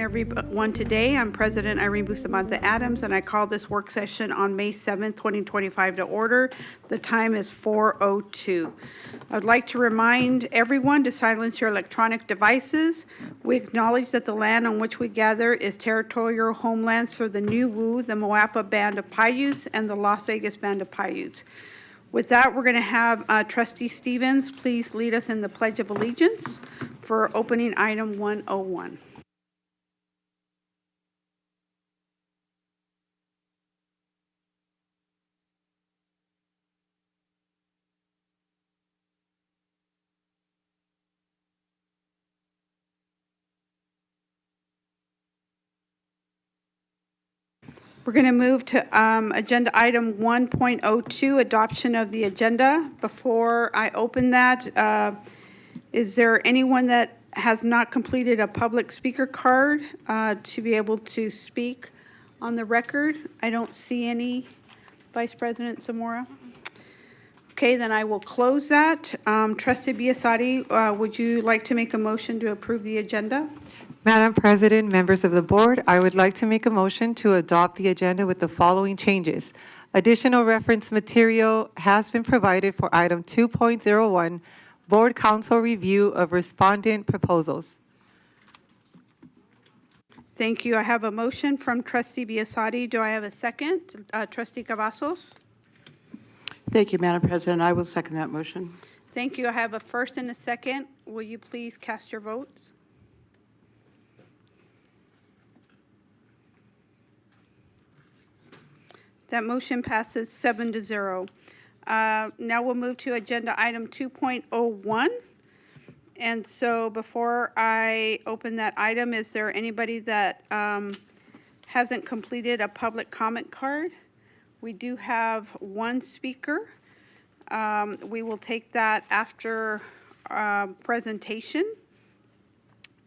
everyone today. I'm President Irene Bustamante Adams, and I call this work session on May 7th, 2025 to order. The time is 4:02. I'd like to remind everyone to silence your electronic devices. We acknowledge that the land on which we gather is territorial homelands for the Nuwu, the Moapa Band of Paiutes, and the Las Vegas Band of Paiutes. With that, we're going to have Trustee Stevens please lead us in the Pledge of Allegiance for opening item 101. We're going to move to agenda item 1.02, adoption of the agenda. Before I open that, is there anyone that has not completed a public speaker card to be able to speak on the record? I don't see any. Vice President Zamora? Okay, then I will close that. Trustee Biasotti, would you like to make a motion to approve the agenda? Madam President, members of the board, I would like to make a motion to adopt the agenda with the following changes. Additional reference material has been provided for item 2.01, Board Council Review of Respondent Proposals. Thank you. I have a motion from Trustee Biasotti. Do I have a second? Trustee Cavazos? Thank you, Madam President. I will second that motion. Thank you. I have a first and a second. Will you please cast your votes? That motion passes 7-0. Now we'll move to agenda item 2.01. And so before I open that item, is there anybody that hasn't completed a public comment card? We do have one speaker. We will take that after presentation.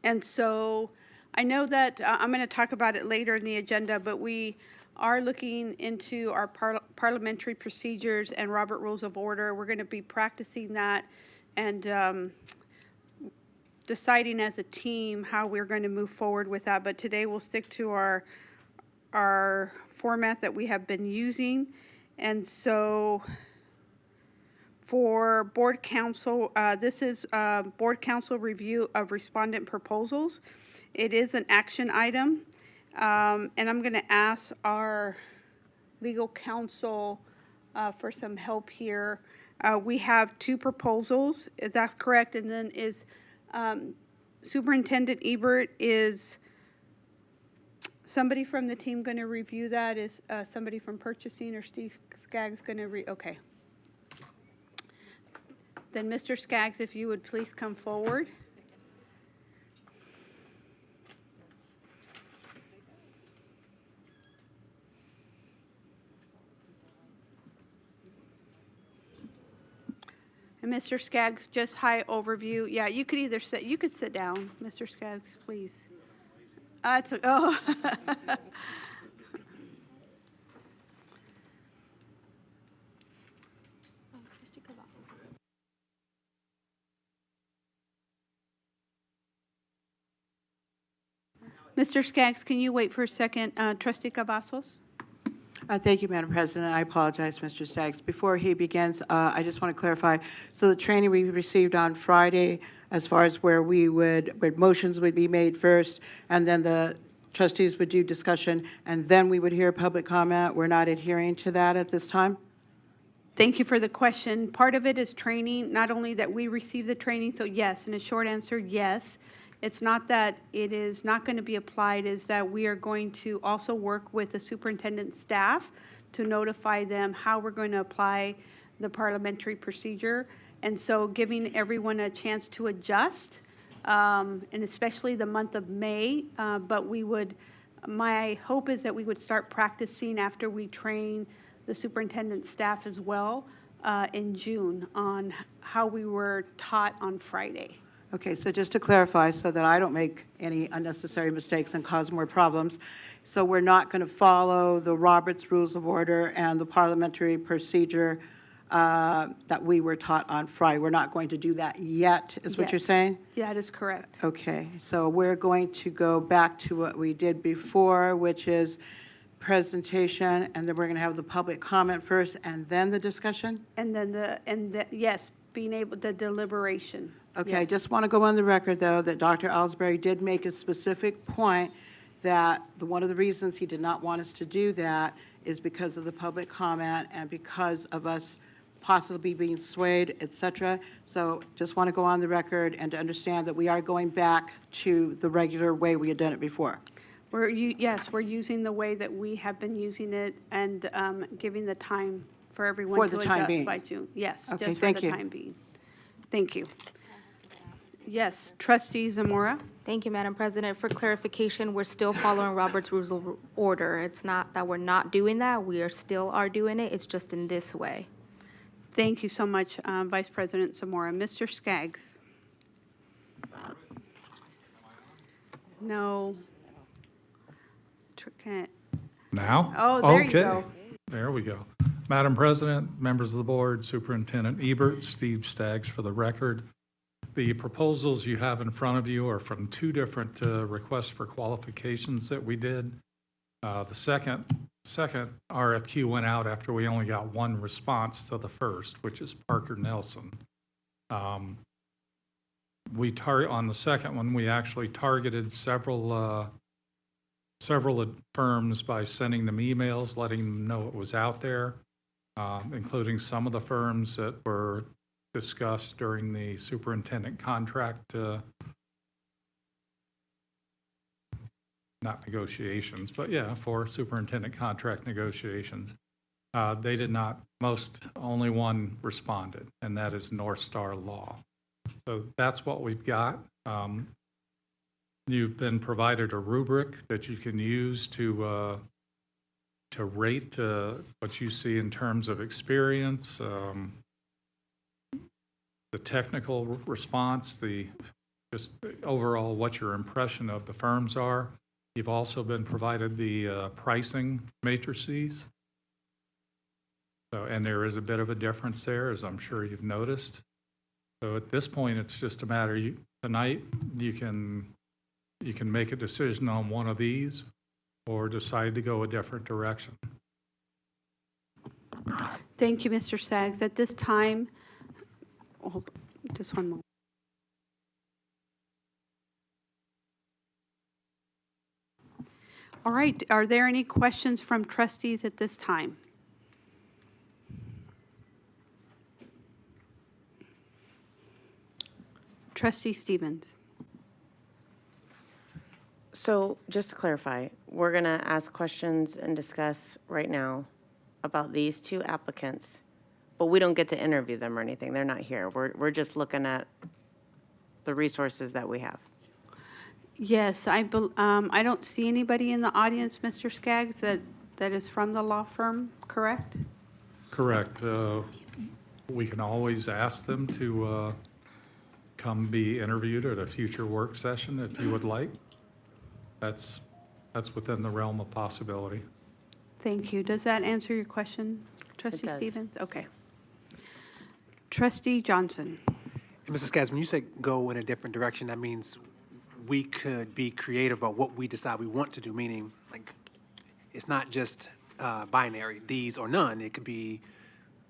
And so I know that I'm going to talk about it later in the agenda, but we are looking into our parliamentary procedures and Robert Rules of Order. We're going to be practicing that and deciding as a team how we're going to move forward with that. But today we'll stick to our format that we have been using. And so for Board Council, this is Board Council review of respondent proposals. It is an action item. And I'm going to ask our legal counsel for some help here. We have two proposals, if that's correct, and then is Superintendent Ebert, is somebody from the team going to review that? Is somebody from purchasing or Steve Skaggs going to okay. Then Mr. Skaggs, if you would please come forward. And Mr. Skaggs, just high overview. Yeah, you could either sit, you could sit down, Mr. Skaggs, please. Oh. Mr. Skaggs, can you wait for a second? Trustee Cavazos? Thank you, Madam President. I apologize, Mr. Staggs. Before he begins, I just want to clarify. So the training we received on Friday, as far as where motions would be made first, and then the trustees would do discussion, and then we would hear public comment. We're not adhering to that at this time? Thank you for the question. Part of it is training, not only that we receive the training, so yes, and a short answer, yes. It's not that it is not going to be applied, is that we are going to also work with the superintendent staff to notify them how we're going to apply the parliamentary procedure. And so giving everyone a chance to adjust, and especially the month of May, but my hope is that we would start practicing after we train the superintendent staff as well in June on how we were taught on Friday. Okay, so just to clarify so that I don't make any unnecessary mistakes and cause more problems. So we're not going to follow the Roberts Rules of Order and the parliamentary procedure that we were taught on Friday. We're not going to do that yet, is what you're Yes. saying? That is correct. Okay, so we're going to go back to what we did before, which is presentation, and then we're going to have the public comment first, and then the discussion? And then yes, being able, the deliberation. Okay, I Yes. just want to go on the record, though, that Dr. Ellsbury did make a specific point that one of the reasons he did not want us to do that is because of the public comment and because of us possibly being swayed, et cetera. So just want to go on the record and to understand that we are going back to the regular way we had done it before. Yes, we're using the way that we have been using it and giving the time for everyone For to the time adjust being. by June. Yes, Okay, just for thank the you. time being. Thank you. Yes, Trustee Zamora? Thank you, Madam President. For clarification, we're still following Robert's Rules of Order. It's not that we're not doing that. We still are doing it. It's just in this way. Thank you so much, Vice President Zamora. Mr. Skaggs? No. Can't. Now? Oh, there you Okay. go. There we go. Madam President, members of the board, Superintendent Ebert, Steve Staggs for the record. The proposals you have in front of you are from two different requests for qualifications that we did. The second RFQ went out after we only got one response to the first, which is Parker Nelson. On the second one, we actually targeted several firms by sending them emails, letting them know it was out there, including some of the firms that were discussed during the superintendent contract, not negotiations, but yeah, for superintendent contract negotiations. They did not, only one responded, and that is North Star Law. So that's what we've got. You've been provided a rubric that you can use to rate what you see in terms of experience, the technical response, just overall what your impression of the firms are. You've also been provided the pricing matrices. So, and there is a bit of a difference there, as I'm sure you've noticed. So at this point, it's just a matter, tonight, you can make a decision on one of these or decide to go a different direction. Thank you, Mr. Skaggs. At this time, hold on, just one moment. All right, are there any questions from trustees at this time? Trustee Stevens. So just to clarify, we're going to ask questions and discuss right now about these two applicants, but we don't get to interview them or anything. They're not here. We're just looking at the resources that we have. Yes, I don't see anybody in the audience, Mr. Skaggs, that is from the law firm, correct? Correct. We can always ask them to come be interviewed at a future work session if you would like. That's within the realm of possibility. Thank you. Does that answer your question, Trustee does. Stevens? Okay. Trustee Johnson. And Mrs. Skaggs, when you say go in a different direction, that means we could be creative about what we decide we want to do, meaning like it's not just binary, these or none. It could be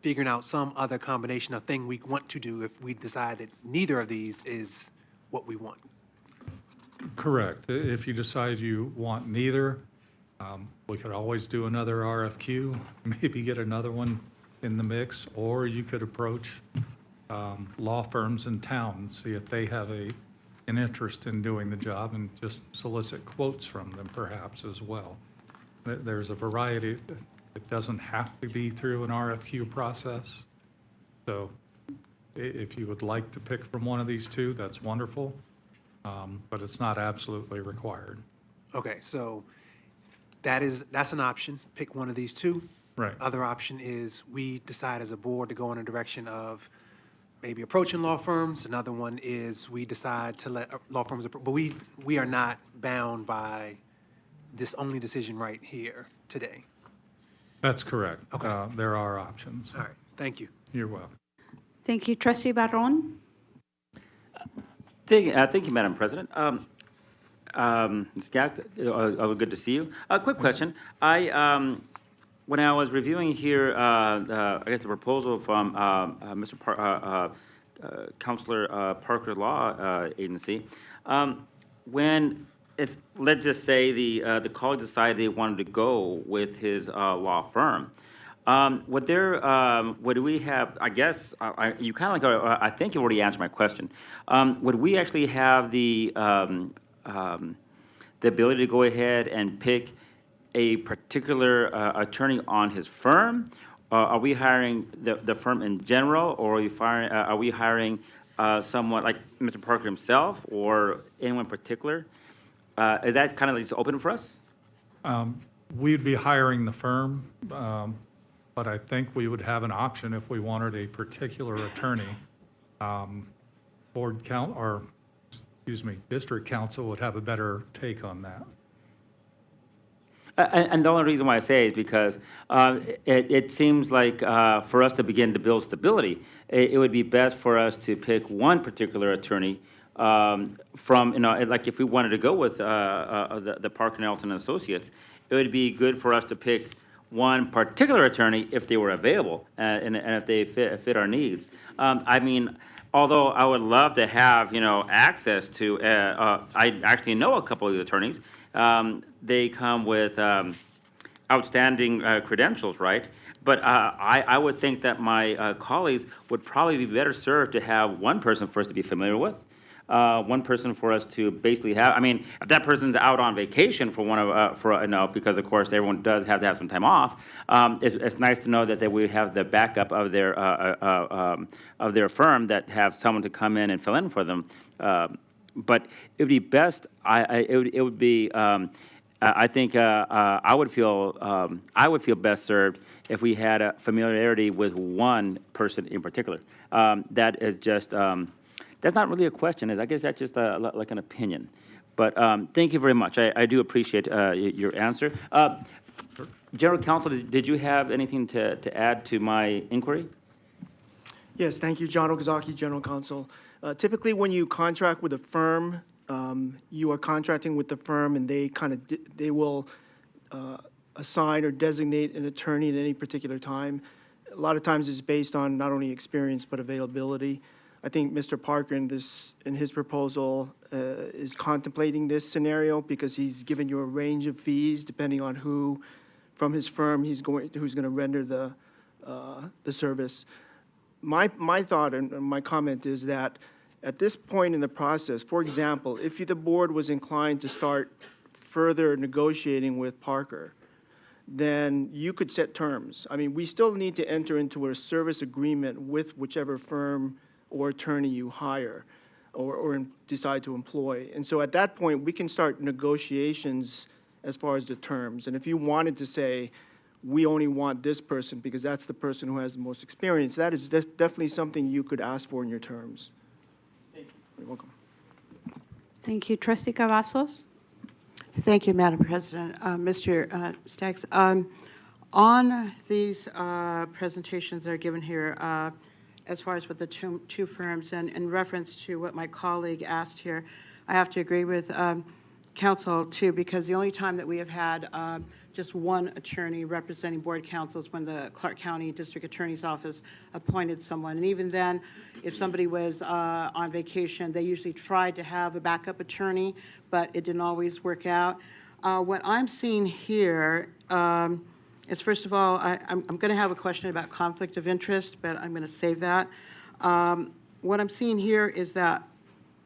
figuring out some other combination of thing we want to do if we decide that neither of these is what we want. Correct. If you decide you want neither, we could always do another RFQ, maybe get another one in the mix, or you could approach law firms in town and see if they have an interest in doing the job and just solicit quotes from them perhaps as well. There's a variety. It doesn't have to be through an RFQ process. So if you would like to pick from one of these two, that's wonderful, but it's not absolutely required. Okay, so that's an option. Pick one of these two. Right. Other option is we decide as a board to go in a direction of maybe approaching law firms. Another one is we decide to let law firms, but we are not bound by this only decision right here today. That's correct. Okay. There are options. All right, thank you. You're welcome. Thank you. Trustee Barron? Thank you, Madam President. Ms. Gatt, good to see you. Quick question. When I was reviewing here, I guess the proposal from Counselor Parker Law Agency, let's just say the college decided they wanted to go with his law firm, would we have, I guess, you kind of like, I think you already answered my question. Would we actually have the ability to go ahead and pick a particular attorney on his firm? Are we hiring the firm in general, or are we hiring someone like Mr. Parker himself, or anyone in particular? Is that kind of just open for us? We'd be hiring the firm, but I think we would have an option if we wanted a particular attorney. District council would have a better take on that. And the only reason why I say is because it seems like for us to begin to build stability, it would be best for us to pick one particular attorney from, like if we wanted to go with the Parker Nelson Associates, it would be good for us to pick one particular attorney if they were available and if they fit our needs. I mean, although I would love to have, access to, I actually know a couple of the attorneys. They come with outstanding credentials, right? But I would think that my colleagues would probably be better served to have one person for us to be familiar with, one person for us to basically have. I mean, if that person's out on vacation because of course everyone does have to have some time off. It's nice to know that we have the backup of their firm, that have someone to come in and fill in for them. But it would be best. It would be. I think I would feel best served if we had a familiarity with one person in particular. That is just. That's not really a question. I guess that's just like an opinion. But thank you very much. I do appreciate your answer. General Counsel, did you have anything to add to my inquiry? Yes, thank you, John Okazaki, General Counsel. Typically, when you contract with a firm, you are contracting with the firm, and they will assign or designate an attorney at any particular time. A lot of times, it's based on not only experience but availability. I think Mr. Parker in his proposal is contemplating this scenario because he's given you a range of fees depending on who from his firm who's going to render the service. My thought and my comment is that at this point in the process, for example, if the board was inclined to start further negotiating with Parker, then you could set terms. I mean, we still need to enter into a service agreement with whichever firm or attorney you hire or decide to employ. And so at that point, we can start negotiations as far as the terms. And if you wanted to say, we only want this person because that's the person who has the most experience, that is definitely something you could ask for in your terms. Thank you. You're welcome. Thank you. Trustee Cavazos? Thank you, Madam President. Mr. Staggs, on these presentations that are given here, as far as with the two firms, and in reference to what my colleague asked here, I have to agree with counsel too, because the only time that we have had just one attorney representing board counsels when the Clark County District Attorney's Office appointed someone. And even then, if somebody was on vacation, they usually tried to have a backup attorney, but it didn't always work out. What I'm seeing here is, first of all, I'm going to have a question about conflict of interest, but I'm going to save that. What I'm seeing here is that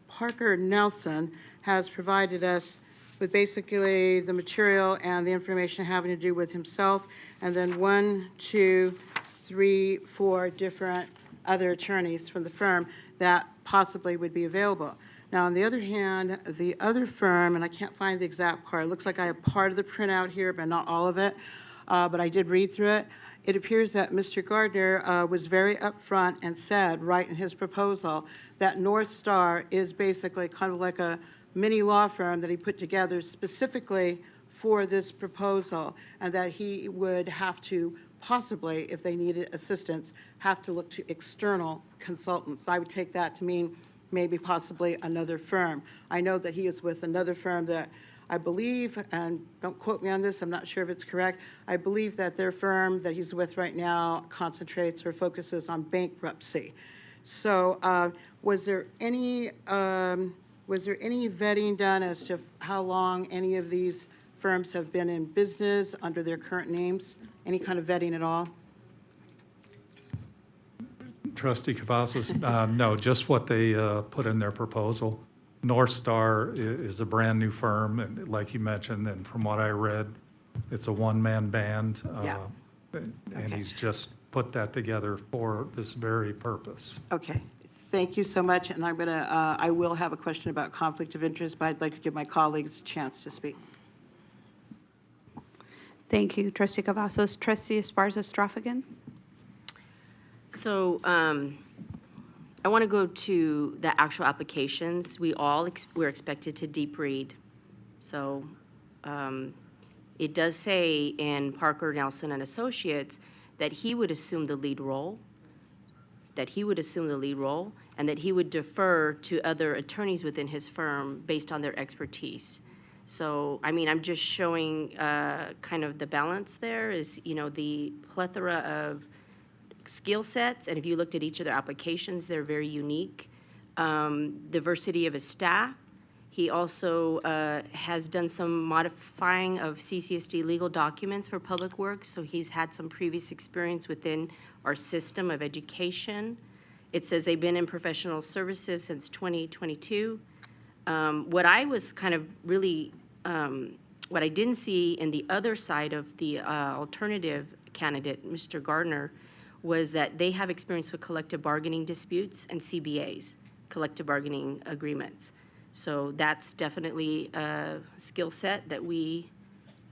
Parker Nelson has provided us with basically the material and the information having to do with himself, and then 1, 2, 3, 4 different other attorneys from the firm that possibly would be available. Now, on the other hand, the other firm, and I can't find the exact part, it looks like I have part of the printout here, but not all of it, but I did read through it. It appears that Mr. Gardner was very upfront and said right in his proposal that North Star is basically kind of like a mini law firm that he put together specifically for this proposal, and that he would have to possibly, if they needed assistance, have to look to external consultants. I would take that to mean maybe possibly another firm. I know that he is with another firm that I believe, and don't quote me on this, I'm not sure if it's correct, I believe that their firm that he's with right now concentrates or focuses on bankruptcy. So was there any vetting done as to how long any of these firms have been in business under their current names? Any kind of vetting at all? Trustee Cavazos, no, just what they put in their proposal. North Star is a brand-new firm, and like you mentioned, and from what I read, it's a one-man band. Yeah. And Okay. he's just put that together for this very purpose. Okay, thank you so much, and I will have a question about conflict of interest, but I'd like to give my colleagues a chance to speak. Thank you, Trustee Cavazos. Trustee Esparza-Straffigan? So I want to go to the actual applications. We're expected to deep read. So it does say in Parker, Nelson and Associates that he would assume the lead role, and that he would defer to other attorneys within his firm based on their expertise. So, I mean, I'm just showing kind of the balance there is, the plethora of skill sets, and if you looked at each of their applications, they're very unique. Diversity of his staff. He also has done some modifying of CCSD legal documents for public works, so he's had some previous experience within our system of education. It says they've been in professional services since 2022. What I was kind of really, what I didn't see in the other side of the alternative candidate, Mr. Gardner, was that they have experience with collective bargaining disputes and CBAs, collective bargaining agreements. So that's definitely a skill set that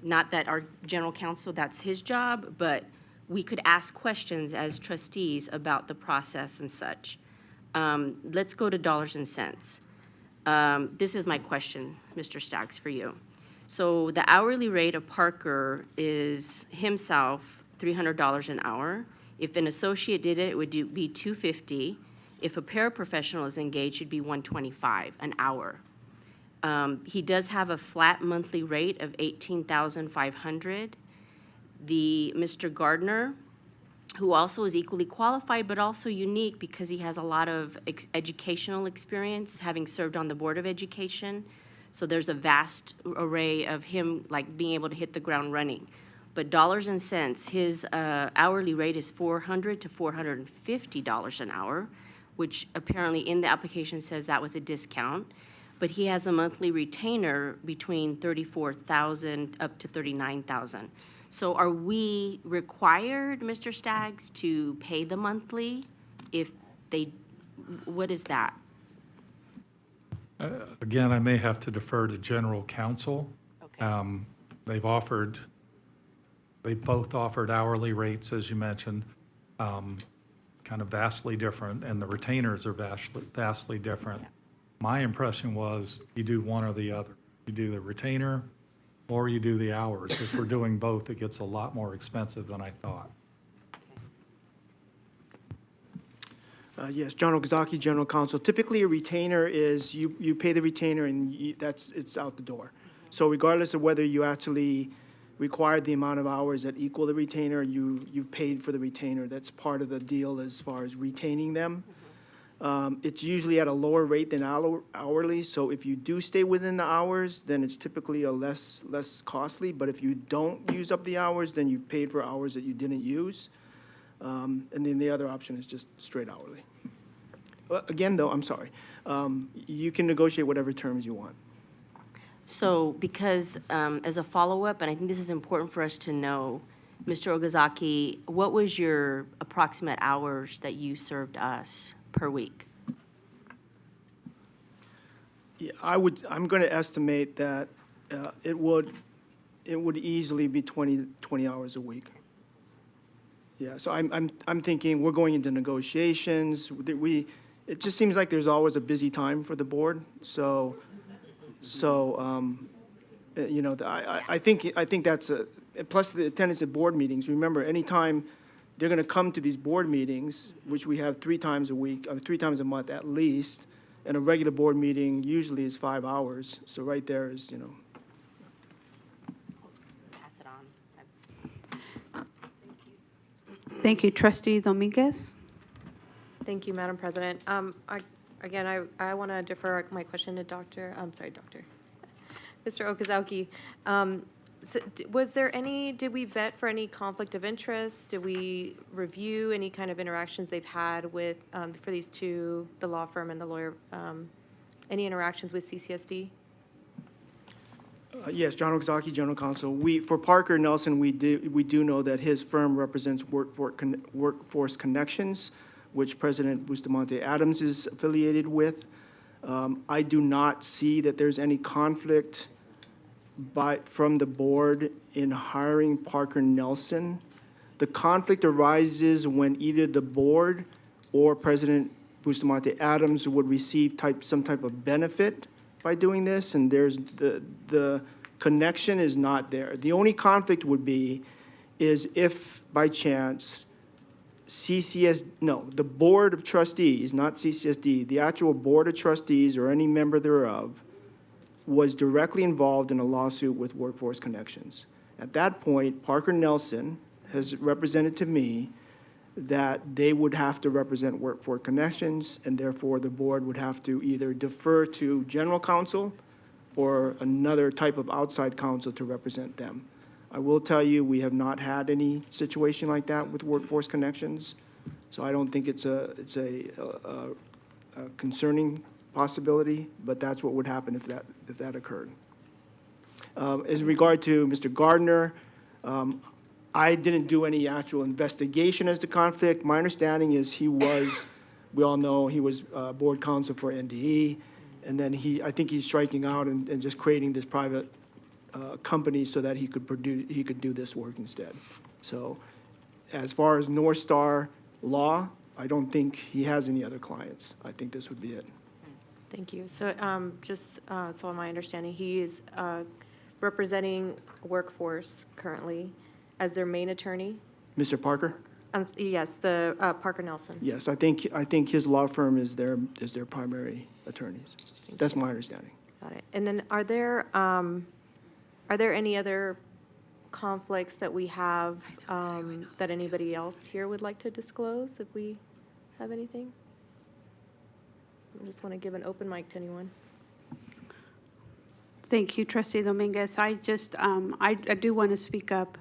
not that our general counsel, that's his job, but we could ask questions as trustees about the process and such. Let's go to dollars and cents. This is my question, Mr. Staggs, for you. So the hourly rate of Parker is himself $300 an hour. If an associate did it, it would be $250. If a paraprofessional is engaged, it'd be $125 an hour. He does have a flat monthly rate of $18,500. Mr. Gardner, who also is equally qualified, but also unique because he has a lot of educational experience, having served on the Board of Education. So there's a vast array of him, like, being able to hit the ground running. But dollars and cents, his hourly rate is $400 to $450 an hour, which apparently in the application says that was a discount. But he has a monthly retainer between $34,000 up to $39,000. So are we required, Mr. Staggs, to pay the monthly if what is that? Again, I may have to defer to general counsel. Okay. They both offered hourly rates, as you mentioned, kind of vastly different, and the retainers are vastly different. My impression was you do one or the other. You do the retainer or you do the hours. If we're doing both, it gets a lot more expensive than I thought. Yes, John Okazaki, General Counsel. Typically, a retainer is, you pay the retainer and it's out the door. So regardless of whether you actually required the amount of hours that equal the retainer, you've paid for the retainer. That's part of the deal as far as retaining them. It's usually at a lower rate than hourly, so if you do stay within the hours, then it's typically a less costly, but if you don't use up the hours, then you've paid for hours that you didn't use. And then the other option is just straight hourly. Again, though, I'm sorry, you can negotiate whatever terms you want. So because as a follow-up, and I think this is important for us to know, Mr. Okazaki, what was your approximate hours that you served us per week? Yeah, I'm going to estimate that it would easily be 20 hours a week. Yeah, so I'm thinking we're going into negotiations. It just seems like there's always a busy time for the board. So I think that's plus the attendance at board meetings. Remember, anytime they're going to come to these board meetings, which we have 3 times a week, or 3 times a month at least, and a regular board meeting usually is 5 hours. So right there is, Pass it on. Thank you. Trustee Dominguez? Thank you, Madam President. Again, I want to defer my question to Mr. Okazaki. Was there did we vet for any conflict of interest? Did we review any kind of interactions they've had with, for these two, the law firm and the lawyer, any interactions with CCSD? Yes, John Okazaki, General Counsel. For Parker Nelson, we do know that his firm represents Workforce Connections, which President Bustamante Adams is affiliated with. I do not see that there's any conflict from the board in hiring Parker Nelson. The conflict arises when either the board or President Bustamante Adams would receive some type of benefit by doing this, and the connection is not there. The only conflict would be is if by chance the Board of Trustees, not CCSD, the actual Board of Trustees or any member thereof was directly involved in a lawsuit with Workforce Connections. At that point, Parker Nelson has represented to me that they would have to represent Workforce Connections, and therefore the board would have to either defer to general counsel or another type of outside counsel to represent them. I will tell you, we have not had any situation like that with Workforce Connections, so I don't think it's a concerning possibility, but that's what would happen if that occurred. As regard to Mr. Gardner, I didn't do any actual investigation as to conflict. My understanding is we all know he was board counsel for NDE, and then I think he's striking out and just creating this private company so that he could do this work instead. So as far as North Star Law, I don't think he has any other clients. I think this would be it. Thank you. So just so my understanding, he is representing Workforce currently as their main attorney? Mr. Parker? Yes, the Parker Nelson. Yes, I think his law firm is their primary attorneys. That's my understanding. Got it. And then are there any other conflicts that we have that anybody else here would like to disclose if we have anything? I just want to give an open mic to anyone. Thank you, Trustee Dominguez. I do want to speak up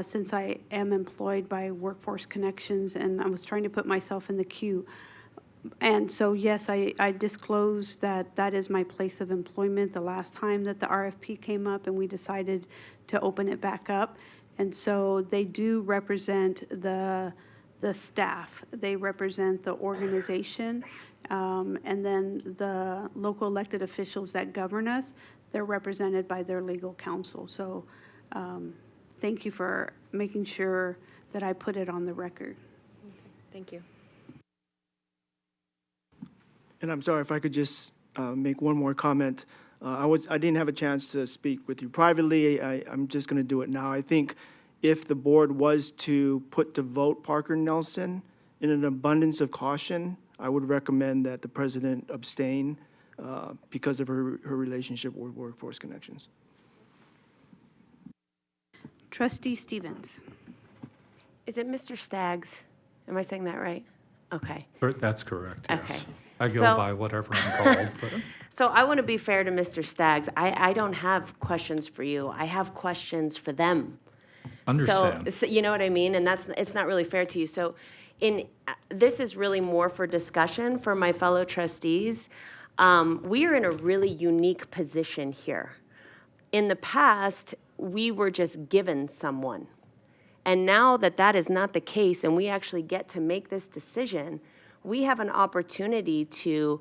since I am employed by Workforce Connections, and I was trying to put myself in the queue. And so, yes, I disclosed that is my place of employment the last time that the RFP came up, and we decided to open it back up. And so they do represent the staff. They represent the organization. And then the local elected officials that govern us, they're represented by their legal counsel. So thank you for making sure that I put it on the record. Okay. Thank you. And I'm sorry if I could just make one more comment. I didn't have a chance to speak with you privately. I'm just going to do it now. I think if the board was to put to vote Parker Nelson, in an abundance of caution, I would recommend that the president abstain because of her relationship with Workforce Connections. Trustee Stevens. Is it Mr. Staggs? Am I saying that right? Okay. That's correct, yes. Okay. I go So- by whatever I'm called, but So I want to be fair to Mr. Staggs. I don't have questions for you. I have questions for them. understand. So you know what I mean? And it's not really fair to you. So this is really more for discussion for my fellow trustees. We are in a really unique position here. In the past, we were just given someone. And now that is not the case and we actually get to make this decision, we have an opportunity to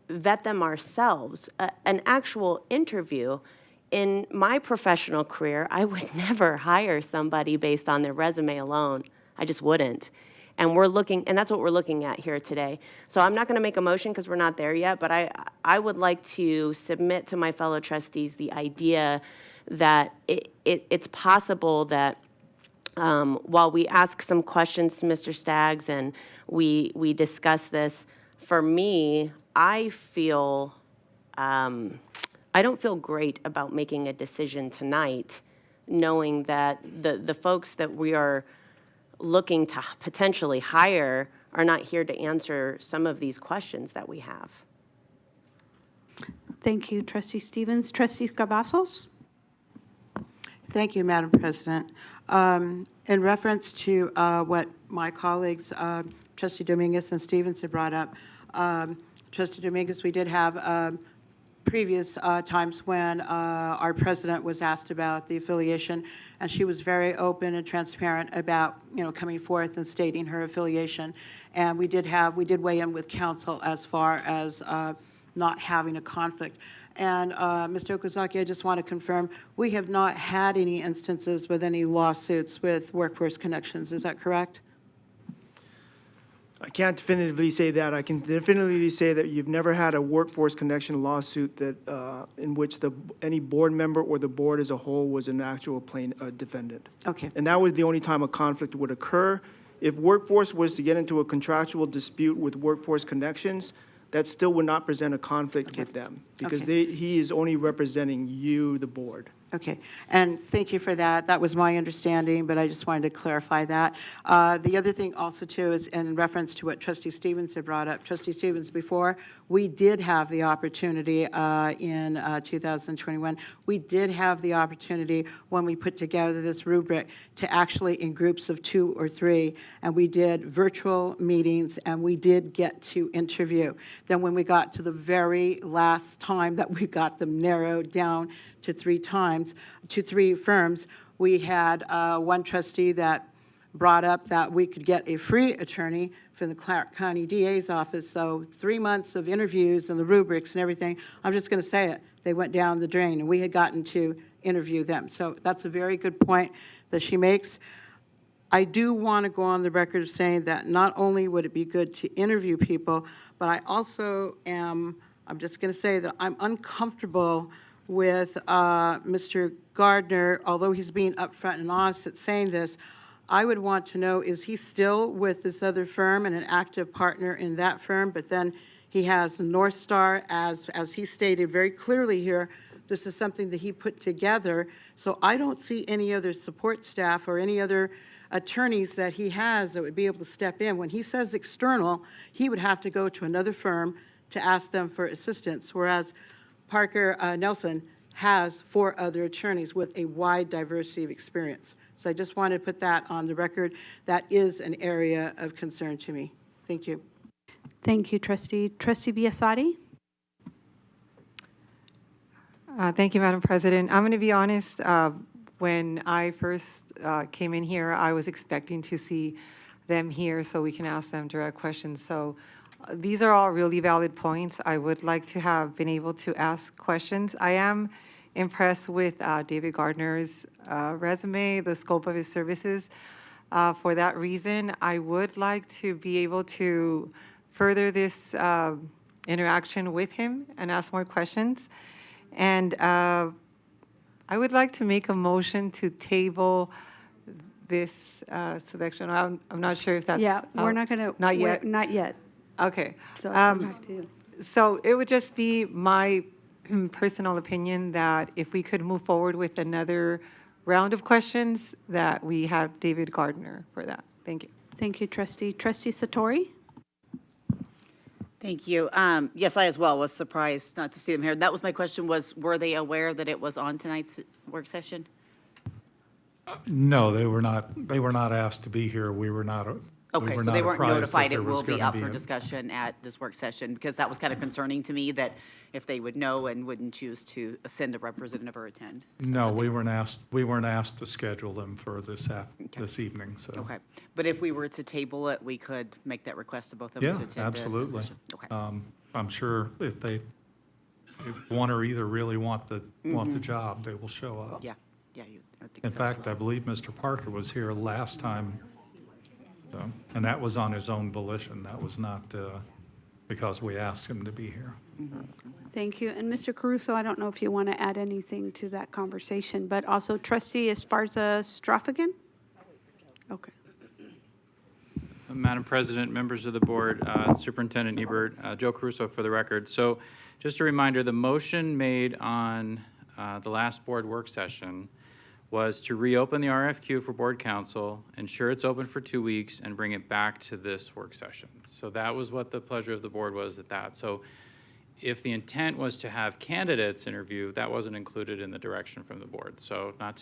vet them ourselves. An actual interview. In my professional career, I would never hire somebody based on their resume alone. I just wouldn't. And that's what we're looking at here today. So I'm not going to make a motion because we're not there yet, but I would like to submit to my fellow trustees the idea that it's possible that while we ask some questions to Mr. Staggs and we discuss this, for me, I don't feel great about making a decision tonight, knowing that the folks that we are looking to potentially hire are not here to answer some of these questions that we have. Thank you, Trustee Stevens. Trustee Cavazos? Thank you, Madam President. In reference to what my colleagues, Trustee Dominguez and Stevens had brought up, Trustee Dominguez, we did have previous times when our president was asked about the affiliation, and she was very open and transparent about, coming forth and stating her affiliation. And we did weigh in with counsel as far as not having a conflict. And Mr. Okazaki, I just want to confirm, we have not had any instances with any lawsuits with Workforce Connections. Is that correct? I can't definitively say that. I can definitively say that you've never had a Workforce Connection lawsuit that, in which any board member or the board as a whole was an actual defendant. Okay. And that was the only time a conflict would occur. If Workforce was to get into a contractual dispute with Workforce Connections, that still would not present a conflict with them, because he is only representing you, the board. Okay, and thank you for that. That was my understanding, but I just wanted to clarify that. The other thing also, too, is in reference to what Trustee Stevens had brought up. Trustee Stevens, before, we did have the opportunity in 2021, we did have the opportunity when we put together this rubric to actually, in groups of 2 or 3, and we did virtual meetings, and we did get to interview. Then when we got to the very last time that we got them narrowed down to 3 firms, we had one trustee that brought up that we could get a free attorney from the Clark County DA's office. So 3 months of interviews and the rubrics and everything, I'm just going to say it, they went down the drain, and we had gotten to interview them. So that's a very good point that she makes. I do want to go on the record saying that not only would it be good to interview people, but I also I'm just going to say that I'm uncomfortable with Mr. Gardner, although he's being upfront and honest at saying this. I would want to know, is he still with this other firm and an active partner in that firm? But then he has North Star, as he stated very clearly here, this is something that he put together. So I don't see any other support staff or any other attorneys that he has that would be able to step in. When he says external, he would have to go to another firm to ask them for assistance, whereas Parker Nelson has 4 other attorneys with a wide diversity of experience. So I just wanted to put that on the record. That is an area of concern to me. Thank you. Thank you, Trustee. Trustee Biasotti? Thank you, Madam President. I'm going to be honest. When I first came in here, I was expecting to see them here so we can ask them direct questions. So these are all really valid points. I would like to have been able to ask questions. I am impressed with David Gardner's resume, the scope of his services. For that reason, I would like to be able to further this interaction with him and ask more questions. And I would like to make a motion to table this selection. I'm not sure if that's... Yeah, we're not going to... Not yet? Not yet. Okay. So I'll come back to you. So it would just be my personal opinion that if we could move forward with another round of questions, that we have David Gardner for that. Thank you. Thank you, Trustee. Trustee Satori? Thank you. Yes, I as well was surprised not to see them here. That was my question, were they aware that it was on tonight's work session? No, they were not asked to be here. We were not. Okay, were so they not weren't apprised notified that it there was will be gonna up for a- discussion at this work session, because that was kind of concerning to me, that if they would know and wouldn't choose to send a representative or attend. No, we weren't asked to schedule them for this evening, so. Okay, but if we were to table it, we could make that request to both of them Yeah, to attend the absolutely. session? Okay. I'm sure if one or either really want the job, they will show up. Yeah, I think so. In as fact, well. I believe Mr. Parker was here last time, so, and that was on his own volition. That was not because we asked him to be here. Thank you. And Mr. Caruso, I don't know if you want to add anything to that conversation, but also Trustee Esparza-Straffigan? Okay. Madam President, members of the board, Superintendent Ebert, Joe Caruso for the record. So just a reminder, the motion made on the last board work session was to reopen the RFQ for board council, ensure it's open for 2 weeks, and bring it back to this work session. So that was what the pleasure of the board was at that. So if the intent was to have candidates interview, that wasn't included in the direction from the board. So I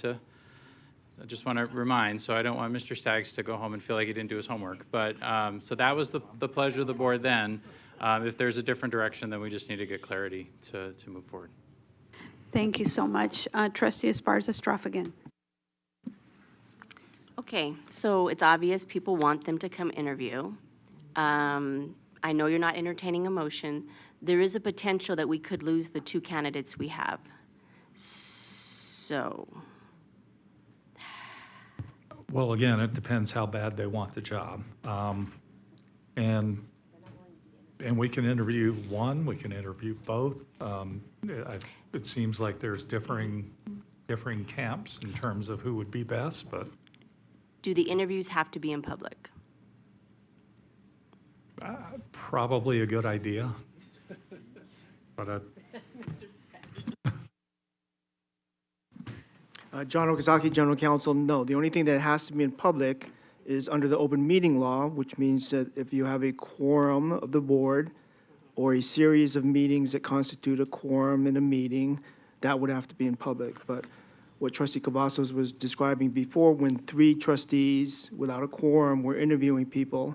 just want to remind, so I don't want Mr. Staggs to go home and feel like he didn't do his homework. But, so that was the pleasure of the board then. If there's a different direction, then we just need to get clarity to move forward. Thank you so much. Trustee Esparza-Straffigan. Okay, so it's obvious people want them to come interview. I know you're not entertaining a motion. There is a potential that we could lose the 2 candidates we have. So, Well, again, it depends how bad they want the job. And we can interview one, we can interview both. It seems like there's differing camps in terms of who would be best, but do the interviews have to be in public? probably a good idea. But John Okazaki, General Counsel, no. The only thing that has to be in public is under the open meeting law, which means that if you have a quorum of the board or a series of meetings that constitute a quorum in a meeting, that would have to be in public. But what Trustee Cavazos was describing before, when 3 trustees without a quorum were interviewing people,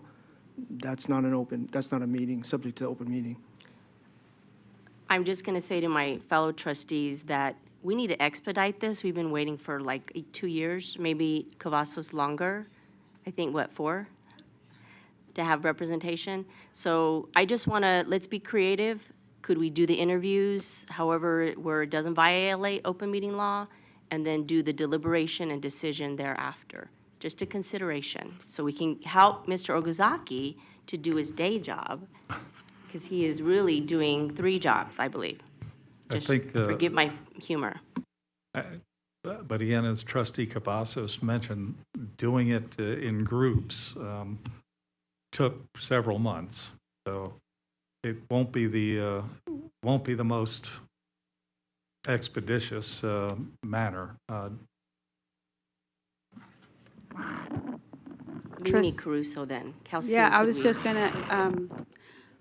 that's not a meeting, subject to open meeting. I'm just going to say to my fellow trustees that we need to expedite this. We've been waiting for like 2 years, maybe Cavazos longer. I think, 4? To have representation. So I just want to, let's be creative. Could we do the interviews, however, where it doesn't violate open meeting law, and then do the deliberation and decision thereafter? Just a consideration, so we can help Mr. Ogazaki to do his day job, because he is really doing 3 jobs, I believe. Just forgive my humor. But again, as Trustee Cavazos mentioned, doing it in groups took several months. So it won't be the most expeditious manner. We need Caruso then. How soon Yeah, I could was we- just going to,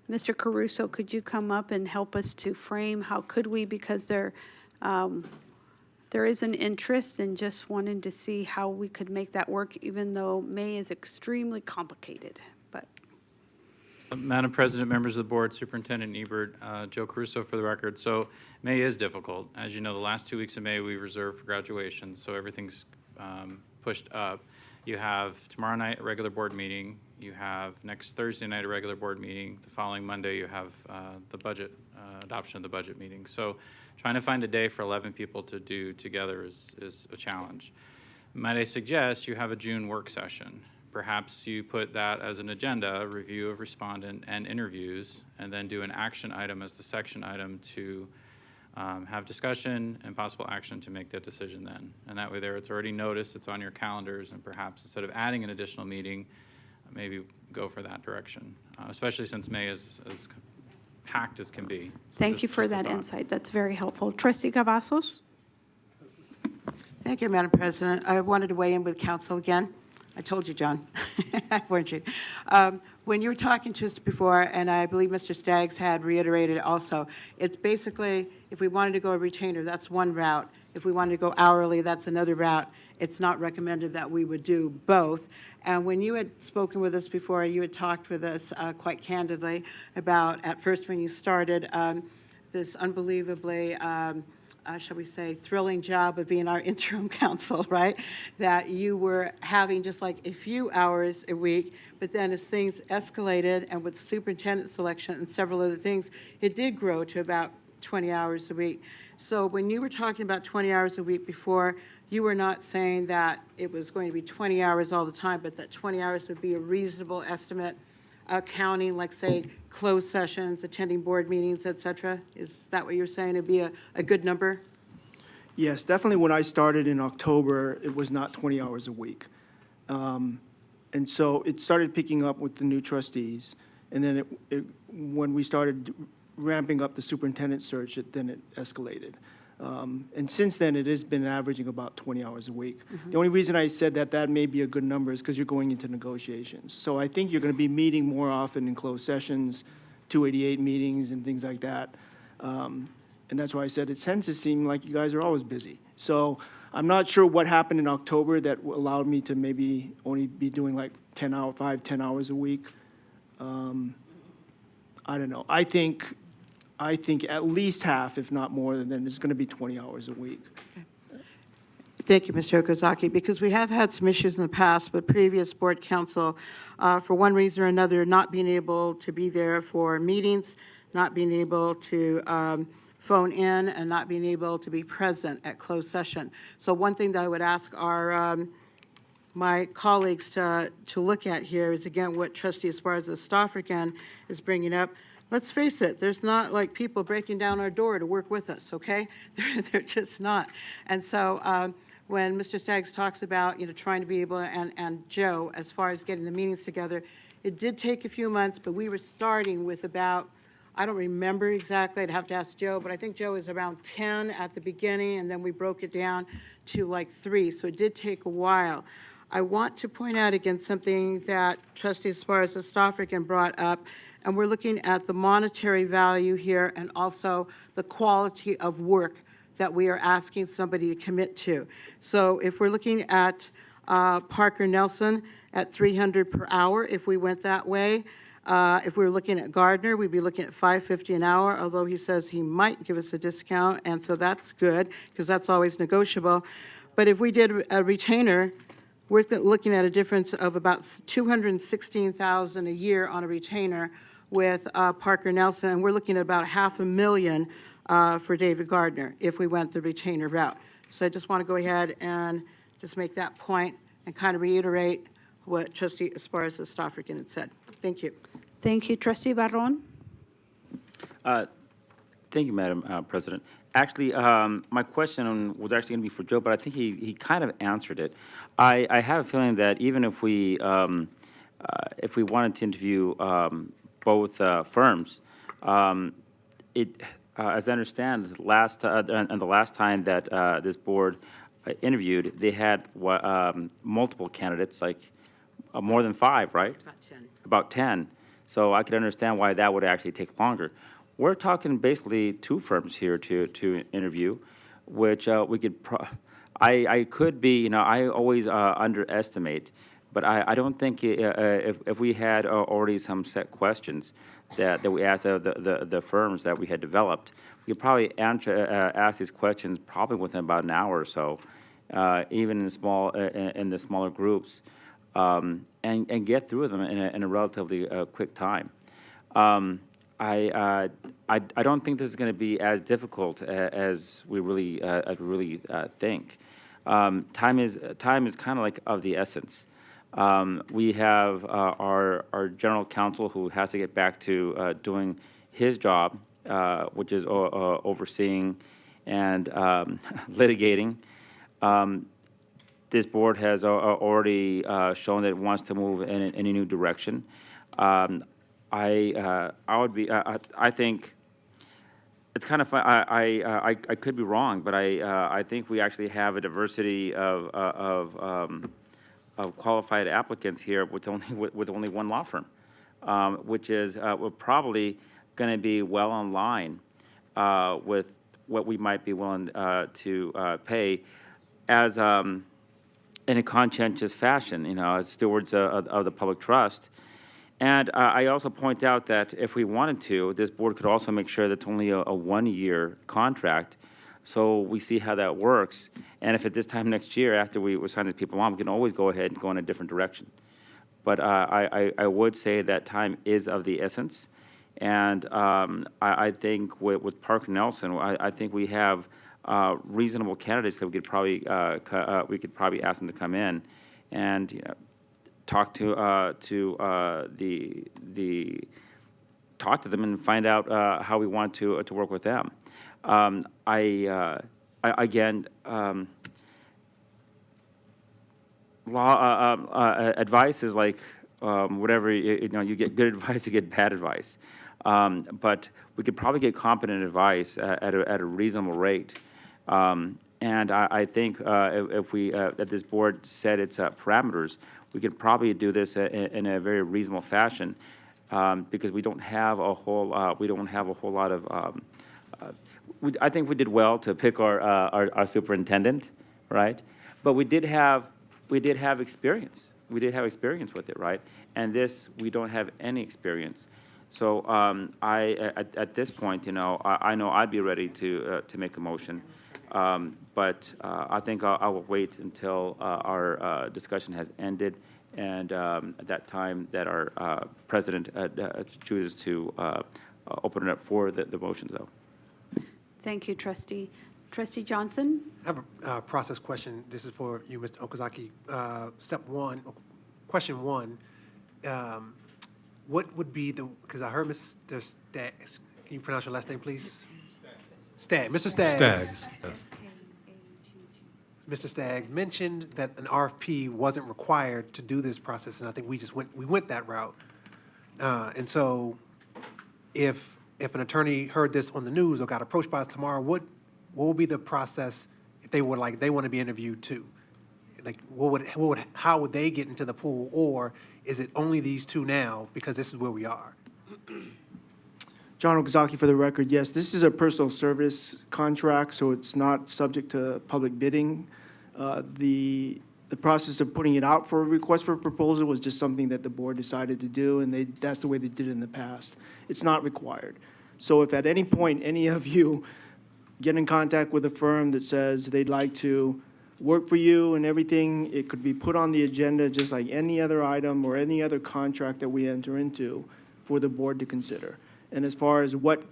Mr. Caruso, could you come up and help us to frame, how could we, because there is an interest in just wanting to see how we could make that work, even though May is extremely complicated, but. Madam President, members of the board, Superintendent Ebert, Joe Caruso for the record. So May is difficult. As you know, the last 2 weeks of May we reserved for graduation, so everything's pushed up. You have tomorrow night a regular board meeting. You have next Thursday night a regular board meeting. The following Monday you have the budget, adoption of the budget meeting. So trying to find a day for 11 people to do together is a challenge. Might I suggest you have a June work session? Perhaps you put that as an agenda, a review of respondent and interviews, and then do an action item as the section item to have discussion and possible action to make that decision then. And that way there, it's already noticed, it's on your calendars, and perhaps instead of adding an additional meeting, maybe go for that direction, especially since May is as packed as can be. So Thank you for just a that thought. insight. That's very helpful. Trustee Cavazos? Thank you, Madam President. I wanted to weigh in with council again. I told you, John, weren't you? When you were talking to us before, and I believe Mr. Staggs had reiterated also, it's basically, if we wanted to go a retainer, that's one route. If we wanted to go hourly, that's another route. It's not recommended that we would do both. And when you had spoken with us before, you had talked with us quite candidly about, at first when you started, this unbelievably shall we say, thrilling job of being our interim counsel, right? That you were having just like a few hours a week, but then as things escalated and with superintendent selection and several other things, it did grow to about 20 hours a week. So when you were talking about 20 hours a week before, you were not saying that it was going to be 20 hours all the time, but that 20 hours would be a reasonable estimate counting, like, say, closed sessions, attending board meetings, et cetera? Is that what you're saying? It'd be a good number? Yes, definitely when I started in October, it was not 20 hours a week. And so it started picking up with the new trustees. And then when we started ramping up the superintendent search, then it escalated. And since then, it has been averaging about 20 hours a week. The only reason I said that may be a good number is because you're going into negotiations. So I think you're going to be meeting more often in closed sessions, 288 meetings and things like that. And that's why I said it tends to seem like you guys are always busy. So I'm not sure what happened in October that allowed me to maybe only be doing like 10 hours a week. I don't know. I think at least half, if not more, then it's going to be 20 hours a week. Thank you, Mr. Okazaki, because we have had some issues in the past with previous board council, for one reason or another, not being able to be there for meetings, not being able to phone in, and not being able to be present at closed session. So one thing that I would ask our my colleagues to look at here is, again, what Trustee Esparza-Stofferkin is bringing up. Let's face it, there's not like people breaking down our door to work with us, okay? They're just not. And so when Mr. Staggs talks about, trying to be able, and Joe, as far as getting the meetings together, it did take a few months, but we were starting with about, I don't remember exactly, I'd have to ask Joe, but I think Joe was around 10 at the beginning, and then we broke it down to like 3, so it did take a while. I want to point out again something that Trustee Esparza-Stofferkin brought up, and we're looking at the monetary value here and also the quality of work that we are asking somebody to commit to. So if we're looking at Parker Nelson at $300 per hour, if we went that way, if we were looking at Gardner, we'd be looking at $550 an hour, although he says he might give us a discount, and so that's good, because that's always negotiable. But if we did a retainer, we're looking at a difference of about $216,000 a year on a retainer with Parker Nelson, and we're looking at about $500,000 for David Gardner if we went the retainer route. So I just want to go ahead and just make that point and kind of reiterate what Trustee Esparza-Stofferkin had said. Thank you. Thank you. Trustee Barron? Thank you, Madam President. Actually, my question was actually going to be for Joe, but I think he kind of answered it. I have a feeling that even if we wanted to interview both firms, as I understand, the last time that this board interviewed, they had multiple candidates, like more than 5, right? About 10. About 10. So I could understand why that would actually take longer. We're talking basically 2 firms here to interview, which we could. I could be, I always underestimate, but I don't think if we had already some set questions that we asked the firms that we had developed, we could probably ask these questions probably within about an hour or so, even in the smaller groups, and get through them in a relatively quick time. I don't think this is going to be as difficult as we really think. Time is kind of like of the essence. We have our general counsel who has to get back to doing his job, which is overseeing and litigating. This board has already shown that it wants to move in a new direction. I think it's kind of fun. I could be wrong, but I think we actually have a diversity of qualified applicants here with only one law firm, which is we're probably going to be well in line with what we might be willing to pay as in a conscientious fashion, as stewards of the public trust. And I also point out that if we wanted to, this board could also make sure that it's only a 1-year contract, so we see how that works. And if at this time next year, after we sign these people on, we can always go ahead and go in a different direction. But I would say that time is of the essence. And I think with Parker Nelson, I think we have reasonable candidates that we could probably ask them to come in. And talk to talk to them and find out how we want to work with them. Again, advice is like whatever, you get good advice, you get bad advice. But we could probably get competent advice at a reasonable rate. And I think if we, that this board set its parameters, we could probably do this in a very reasonable fashion, because we don't have a whole lot of. I think we did well to pick our superintendent, right? But we did have experience. We did have experience with it, right? And this, we don't have any experience. So at this point, I know I'd be ready to make a motion. But I think I will wait until our discussion has ended, and at that time that our president chooses to open it up for the motions, though. Thank you, Trustee. Trustee Johnson? I have a process question. This is for you, Mr. Okazaki. Question one, what would be because I heard Mr. Staggs. Can you pronounce your last name, please? Staggs. Mr. Staggs. Staggs, yes. Mr. Staggs mentioned that an RFP wasn't required to do this process, and I think we went that route. And so if an attorney heard this on the news or got approached by us tomorrow, what would be the process if they were they want to be interviewed too? Like, how would they get into the pool, or is it only these two now because this is where we are? John Okazaki, for the record, yes, this is a personal service contract, so it's not subject to public bidding. The process of putting it out for a request for a proposal was just something that the board decided to do, and that's the way they did it in the past. It's not required. So if at any point any of you get in contact with a firm that says they'd like to work for you and everything, it could be put on the agenda just like any other item or any other contract that we enter into for the board to consider. And as far as what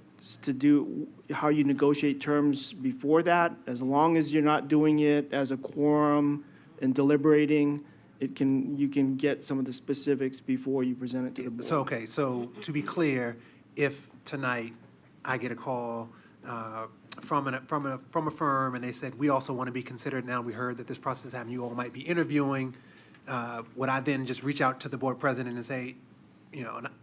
to do, how you negotiate terms before that, as long as you're not doing it as a quorum and deliberating, you can get some of the specifics before you present it to the board. So, okay, so to be clear, if tonight I get a call from a firm and they said, we also want to be considered, now we heard that this process is happening, you all might be interviewing, would I then just reach out to the board president and say,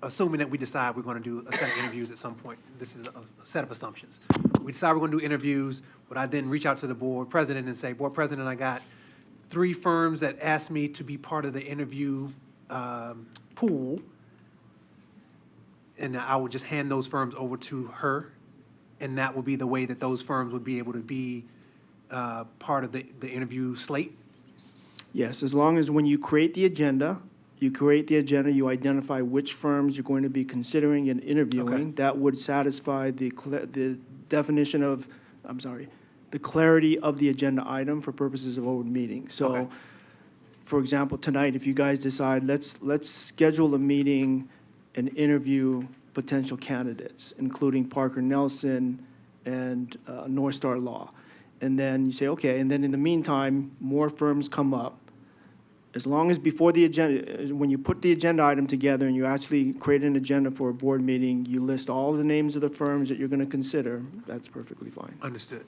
assuming that we decide we're going to do a set of interviews at some point, this is a set of assumptions. We decide we're going to do interviews, would I then reach out to the board president and say, board president, I got 3 firms that asked me to be part of the interview pool, and I would just hand those firms over to her, and that would be the way that those firms would be able to be part of the interview slate? Yes, as long as when you create the agenda, you identify which firms you're going to be considering and interviewing. Okay. That would satisfy the definition of, the clarity of the agenda item for purposes of open meeting. So, Okay. for example, tonight, if you guys decide, let's schedule a meeting and interview potential candidates, including Parker Nelson and North Star Law. And then you say, okay, and then in the meantime, more firms come up. As long as before the agenda, when you put the agenda item together and you actually create an agenda for a board meeting, you list all the names of the firms that you're going to consider, that's perfectly fine. Understood.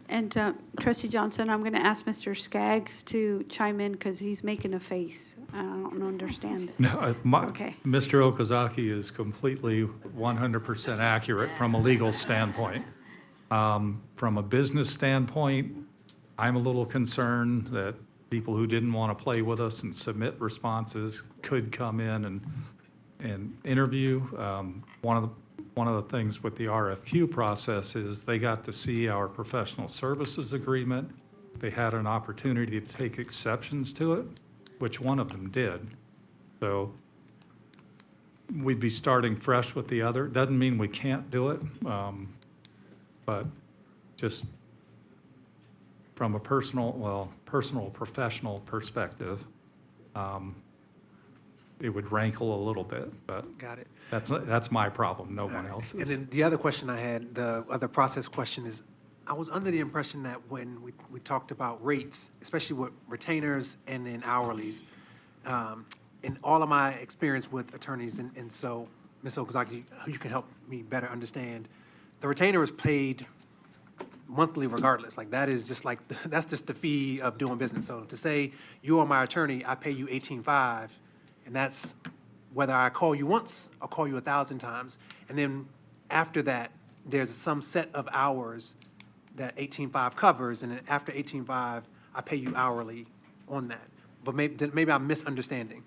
And Trustee Johnson, I'm going to ask Mr. Skaggs to chime in because he's making a face. I don't understand it. No, Okay. Mr. Okazaki is completely 100% accurate from a legal standpoint. From a business standpoint, I'm a little concerned that people who didn't want to play with us and submit responses could come in and interview. One of the things with the RFQ process is they got to see our professional services agreement. They had an opportunity to take exceptions to it, which one of them did. So we'd be starting fresh with the other. Doesn't mean we can't do it, but just from a personal, professional perspective, it would rankle a little bit, but Got it. that's my problem, no one else's. And then the other question I had, the other process question is, I was under the impression that when we talked about rates, especially with retainers and then hourlies, in all of my experience with attorneys, and so, Ms. Okazaki, you can help me better understand, the retainer is paid monthly regardless. Like, that is just like, that's just the fee of doing business. So to say, you are my attorney, I pay you 18.5, and that's whether I call you once or call you 1,000 times. And then after that, there's some set of hours that 18.5 covers, and then after 18.5, I pay you hourly on that. But maybe I'm misunderstanding.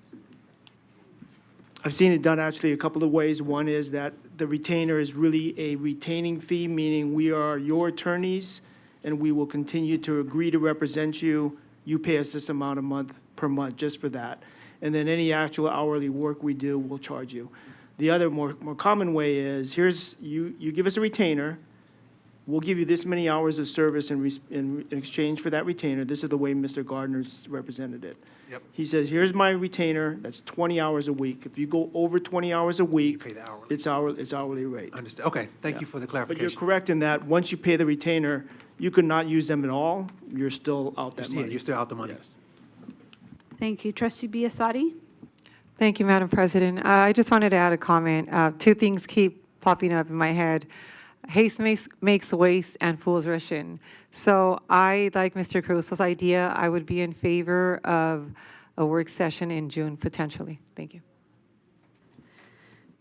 I've seen it done actually a couple of ways. One is that the retainer is really a retaining fee, meaning we are your attorneys, and we will continue to agree to represent you. You pay us this amount per month just for that. And then any actual hourly work we do, we'll charge you. The other more common way is, you give us a retainer, we'll give you this many hours of service in exchange for that retainer. This is the way Mr. Gardner's represented it. Yep. He says, here's my retainer, that's 20 hours a week. If you go over 20 hours a week, Pay the hourly. it's hourly rate. Understood. Okay, thank you for the But you're clarification. correct in that, once you pay the retainer, you could not use them at all, you're still out that Yeah, money. you're still out the money. Yes. Thank you. Trustee Biassadi? Thank you, Madam President. I just wanted to add a comment. Two things keep popping up in my head. Haste makes waste, and fools rush in. So I, like Mr. Caruso's idea, I would be in favor of a work session in June, potentially. Thank you.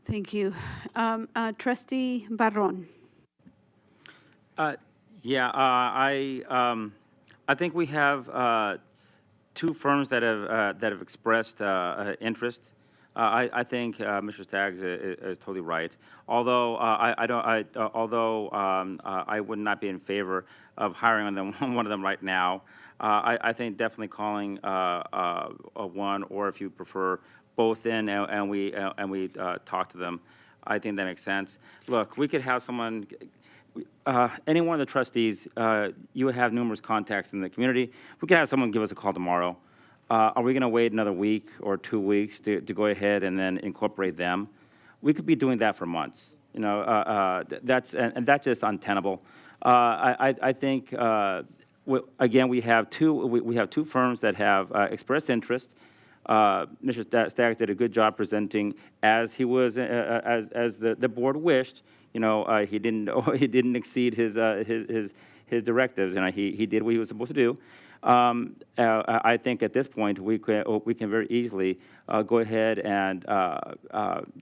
Thank you. Trustee Barron? Yeah, I think we have two firms that have expressed interest. I think Mr. Staggs is totally right. Although I would not be in favor of hiring on them, one of them right now. I think definitely calling one, or if you prefer, both in, and we talk to them. I think that makes sense. Look, we could have someone. Any one of the trustees, you have numerous contacts in the community. We could have someone give us a call tomorrow. Are we going to wait another week or 2 weeks to go ahead and then incorporate them? We could be doing that for months. You know, that's just untenable. I think again we have two firms that have expressed interest. Mr. Staggs did a good job presenting as he was as the board wished. You know, he didn't exceed his directives, and he did what he was supposed to do. I think at this point we can very easily go ahead and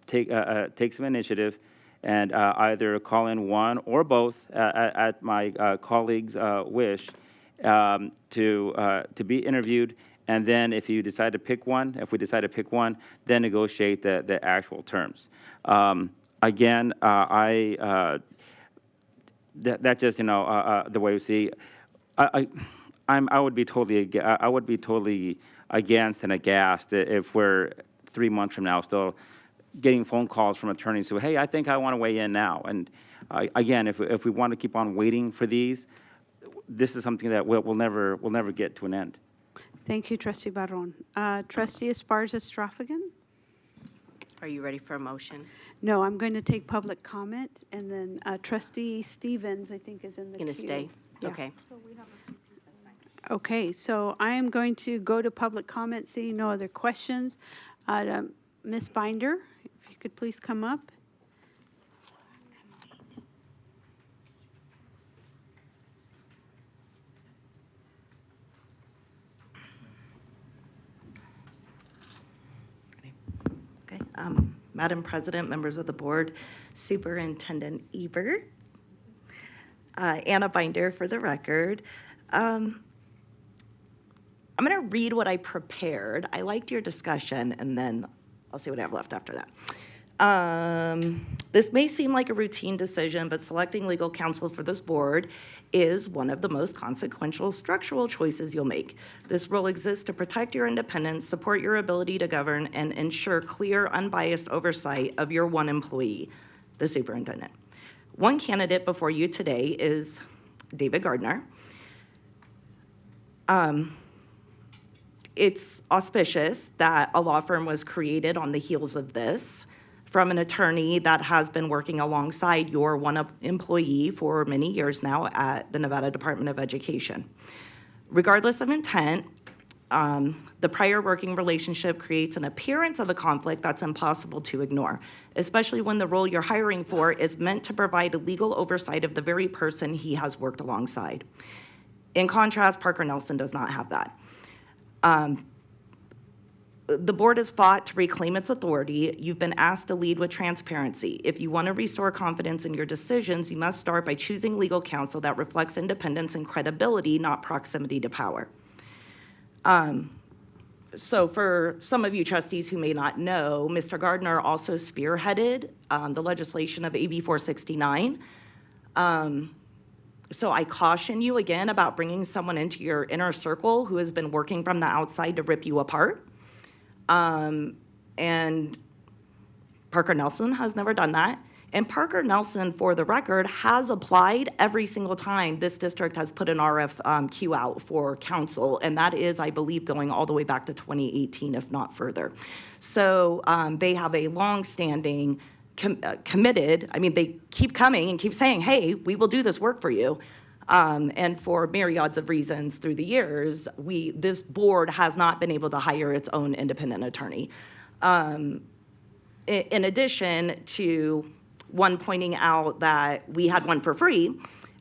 take some initiative and either call in one or both at my colleague's wish to be interviewed. And then if you decide to pick one, if we decide to pick one, then negotiate the actual terms. Again, that's just, you know, the way we see. I would be totally against and aghast if we're 3 months from now still getting phone calls from attorneys who, hey, I think I want to weigh in now. And again, if we want to keep on waiting for these, this is something that we'll never get to an end. Thank you, Trustee Barron. Trustee Esparza-Straffigan? Are you ready for a motion? No, I'm going to take public comment, and then Trustee Stevens, I think, is in the queue. Going to stay? Yeah. Okay. Okay, so I am going to go to public comment, seeing no other questions. Ms. Binder, if you could please come up. Okay. Madam President, members of the board, Superintendent Ebert, Anna Binder for the record. I'm going to read what I prepared. I liked your discussion, and then I'll see what I have left after that. This may seem like a routine decision, but selecting legal counsel for this board is one of the most consequential structural choices you'll make. This role exists to protect your independence, support your ability to govern, and ensure clear, unbiased oversight of your one employee, the superintendent. One candidate before you today is David Gardner. It's auspicious that a law firm was created on the heels of this from an attorney that has been working alongside your one employee for many years now at the Nevada Department of Education. Regardless of intent, The prior working relationship creates an appearance of a conflict that's impossible to ignore, especially when the role you're hiring for is meant to provide legal oversight of the very person he has worked alongside. In contrast, Parker Nelson does not have that. The board has fought to reclaim its authority. You've been asked to lead with transparency. If you want to restore confidence in your decisions, you must start by choosing legal counsel that reflects independence and credibility, not proximity to power. So for some of you trustees who may not know, Mr. Gardner also spearheaded the legislation of AB 469. So I caution you again about bringing someone into your inner circle who has been working from the outside to rip you apart. And Parker Nelson has never done that. And Parker Nelson, for the record, has applied every single time this district has put an RFQ out for council. And that is, I believe, going all the way back to 2018, if not further. So they have a longstanding committed, I mean, they keep coming and keep saying, hey, we will do this work for you. And for myriads of reasons through the years, this board has not been able to hire its own independent attorney. In addition to one pointing out that we had one for free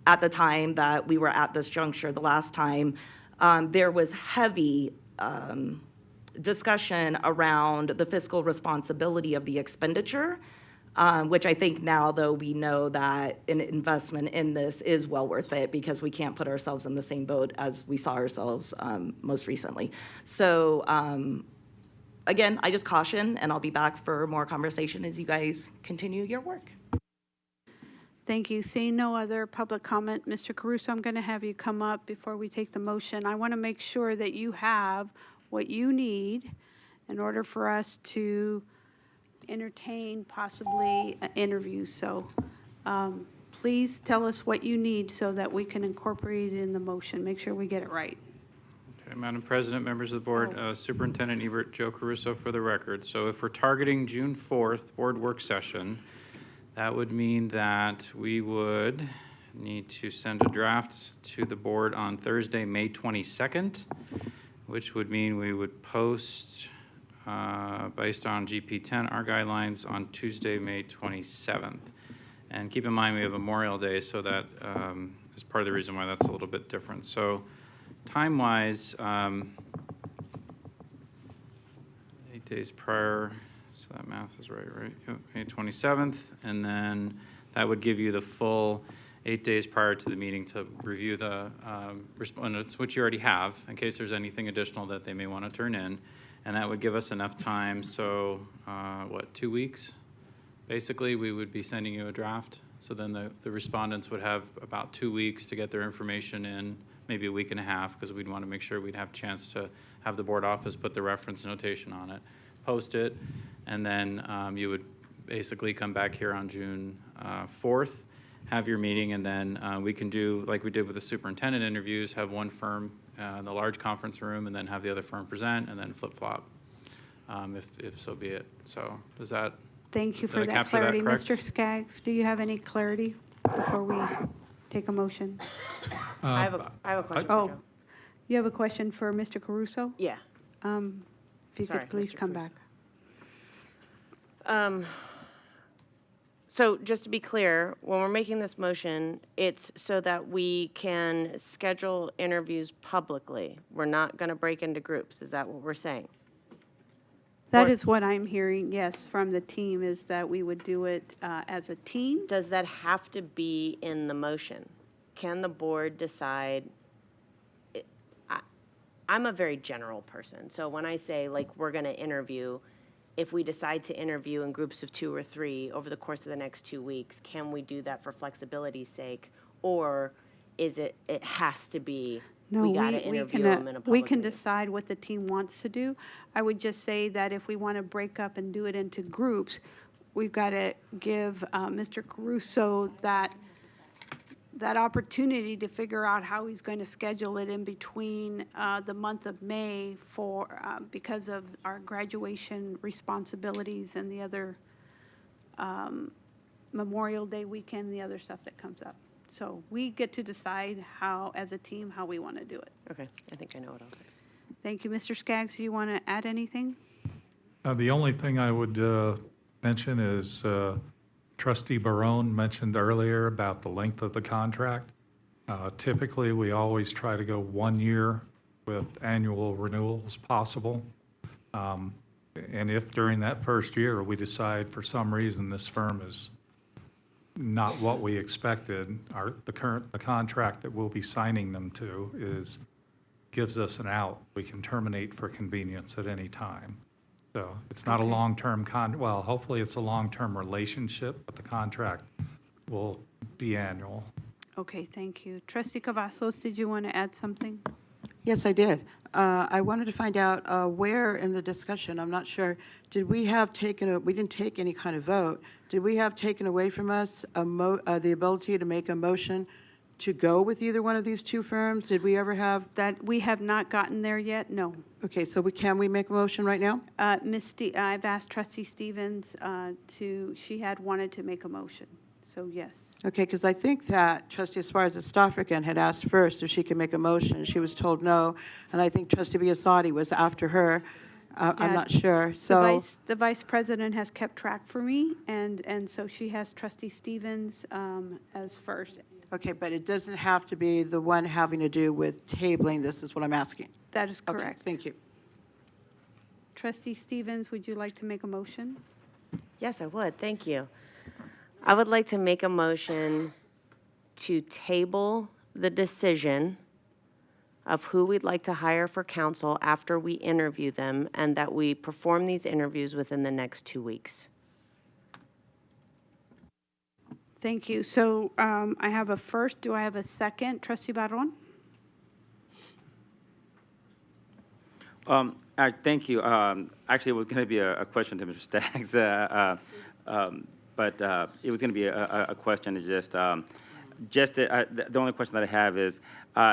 at the time that we were at this juncture the last time, there was heavy discussion around the fiscal responsibility of the expenditure, which I think now, though, we know that an investment in this is well worth it because we can't put ourselves in the same boat as we saw ourselves most recently. So again, I just caution, and I'll be back for more conversation as you guys continue your work. Thank you. Seeing no other public comment, Mr. Caruso, I'm going to have you come up before we take the motion. I want to make sure that you have what you need in order for us to entertain possibly interviews. So please tell us what you need so that we can incorporate it in the motion. Make sure we get it right. Okay, Madam President, members of the board, Superintendent Ebert, Joe Caruso for the record. So if we're targeting June 4th, board work session, that would mean that we would need to send a draft to the board on Thursday, May 22nd, which would mean we would post based on GP10, our guidelines, on Tuesday, May 27th. And keep in mind, we have Memorial Day, so that is part of the reason why that's a little bit different. So time-wise, 8 days prior, so that math is right? Yep, May 27th, and then that would give you the full 8 days prior to the meeting to review the respondents, which you already have, in case there's anything additional that they may want to turn in. And that would give us enough time, so, 2 weeks? Basically, we would be sending you a draft. So then the respondents would have about 2 weeks to get their information in, maybe a week and a half, because we'd want to make sure we'd have a chance to have the board office put the reference notation on it, post it, and then you would basically come back here on June 4th, have your meeting, and then we can do, like we did with the superintendent interviews, have one firm in the large conference room, and then have the other firm present, and then flip-flop, if so be it. So does that Thank you for Did I that capture that clarity. correct? Mr. Skaggs, do you have any clarity before we take a motion? I have a question for Oh, Joe. you have a question for Mr. Caruso? Yeah. If you Sorry, could please Mr. come Caruso. back. So just to be clear, when we're making this motion, it's so that we can schedule interviews publicly. We're not going to break into groups. Is that what we're saying? That Or- is what I'm hearing, yes, from the team, is that we would do it as a team. Does that have to be in the motion? Can the board decide? I'm a very general person. So when I say, like, we're going to interview, if we decide to interview in groups of 2 or 3 over the course of the next 2 weeks, can we do that for flexibility's sake? Or is it has to be, No, we got to interview them in a public we can meeting? decide what the team wants to do. I would just say that if we want to break up and do it into groups, we've got to give Mr. Caruso that opportunity to figure out how he's going to schedule it in between the month of May for, because of our graduation responsibilities and the other Memorial Day weekend, the other stuff that comes up. So we get to decide how, as a team, how we want to do it. Okay, I think I know what I'll say. Thank you. Mr. Skaggs, do you want to add anything? The only thing I would mention is Trustee Barone mentioned earlier about the length of the contract. Typically, we always try to go 1 year with annual renewals possible. And if during that first year we decide for some reason this firm is not what we expected, the contract that we'll be signing them to gives us an out. We can terminate for convenience at any time. So it's not a long-term well, hopefully it's a long-term relationship, but the contract will be annual. Okay, thank you. Trustee Cavazos, did you want to add something? Yes, I did. I wanted to find out where in the discussion, I'm not sure, did we have we didn't take any kind of vote. Did we have taken away from us the ability to make a motion to go with either one of these two firms? Did we ever have? That we have not gotten there yet, no. Okay, so can we make a motion right now? I've asked Trustee Stevens she had wanted to make a motion, so yes. Okay, because I think that Trustee Esparza-Stofferkin had asked first if she could make a motion. She was told no, and I think Trustee Biasotti was after her. I'm not sure, so. The Vice President has kept track for me, and so she has Trustee Stevens as first. Okay, but it doesn't have to be the one having to do with tabling this, is what I'm asking. That is Okay, correct. thank you. Trustee Stevens, would you like to make a motion? Yes, I would. Thank you. I would like to make a motion to table the decision of who we'd like to hire for council after we interview them, and that we perform these interviews within the next 2 weeks. Thank you. So I have a first. Do I have a second? Trustee Barron? Thank you. Actually, it was going to be a question to Mr. Staggs, but it was going to be a question to the only question that I have is,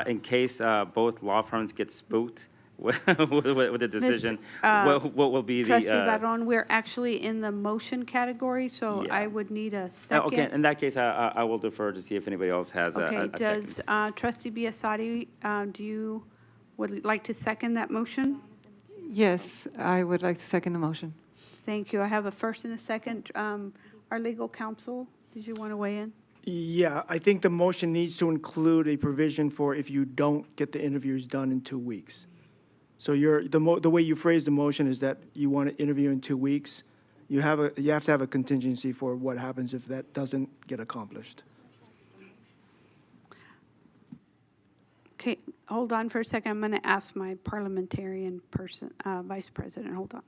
in case both law firms get spooked with the decision, what will be the? Trustee Barron, we're actually in the motion category, so Yeah. I would need a second. Okay, in that case, I will defer to see if anybody else has Okay, a does second. Trustee Biasotti, would like to second that motion? Yes, I would like to second the motion. Thank you. I have a first and a second. Our legal counsel, did you want to weigh in? Yeah, I think the motion needs to include a provision for if you don't get the interviews done in 2 weeks. So the way you phrase the motion is that you want to interview in 2 weeks. You have to have a contingency for what happens if that doesn't get accomplished. Okay, hold on for a second. I'm going to ask my parliamentarian person, Vice President. Hold on.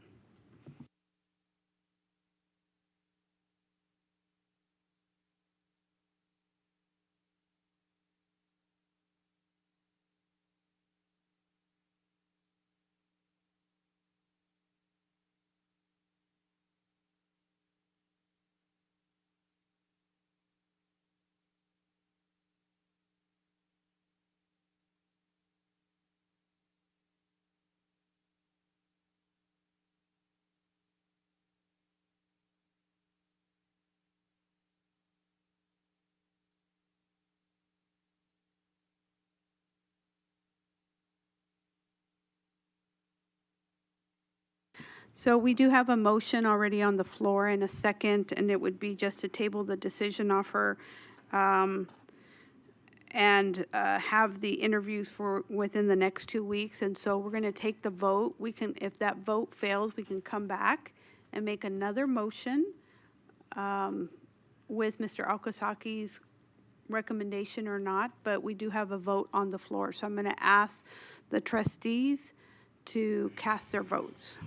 So we do have a motion already on the floor and a second, and it would be just to table the decision offer and have the interviews for within the next 2 weeks. And so we're going to take the vote. If that vote fails, we can come back and make another motion with Mr. Alkasaki's recommendation or not, but we do have a vote on the floor. So I'm going to ask the trustees to cast their votes.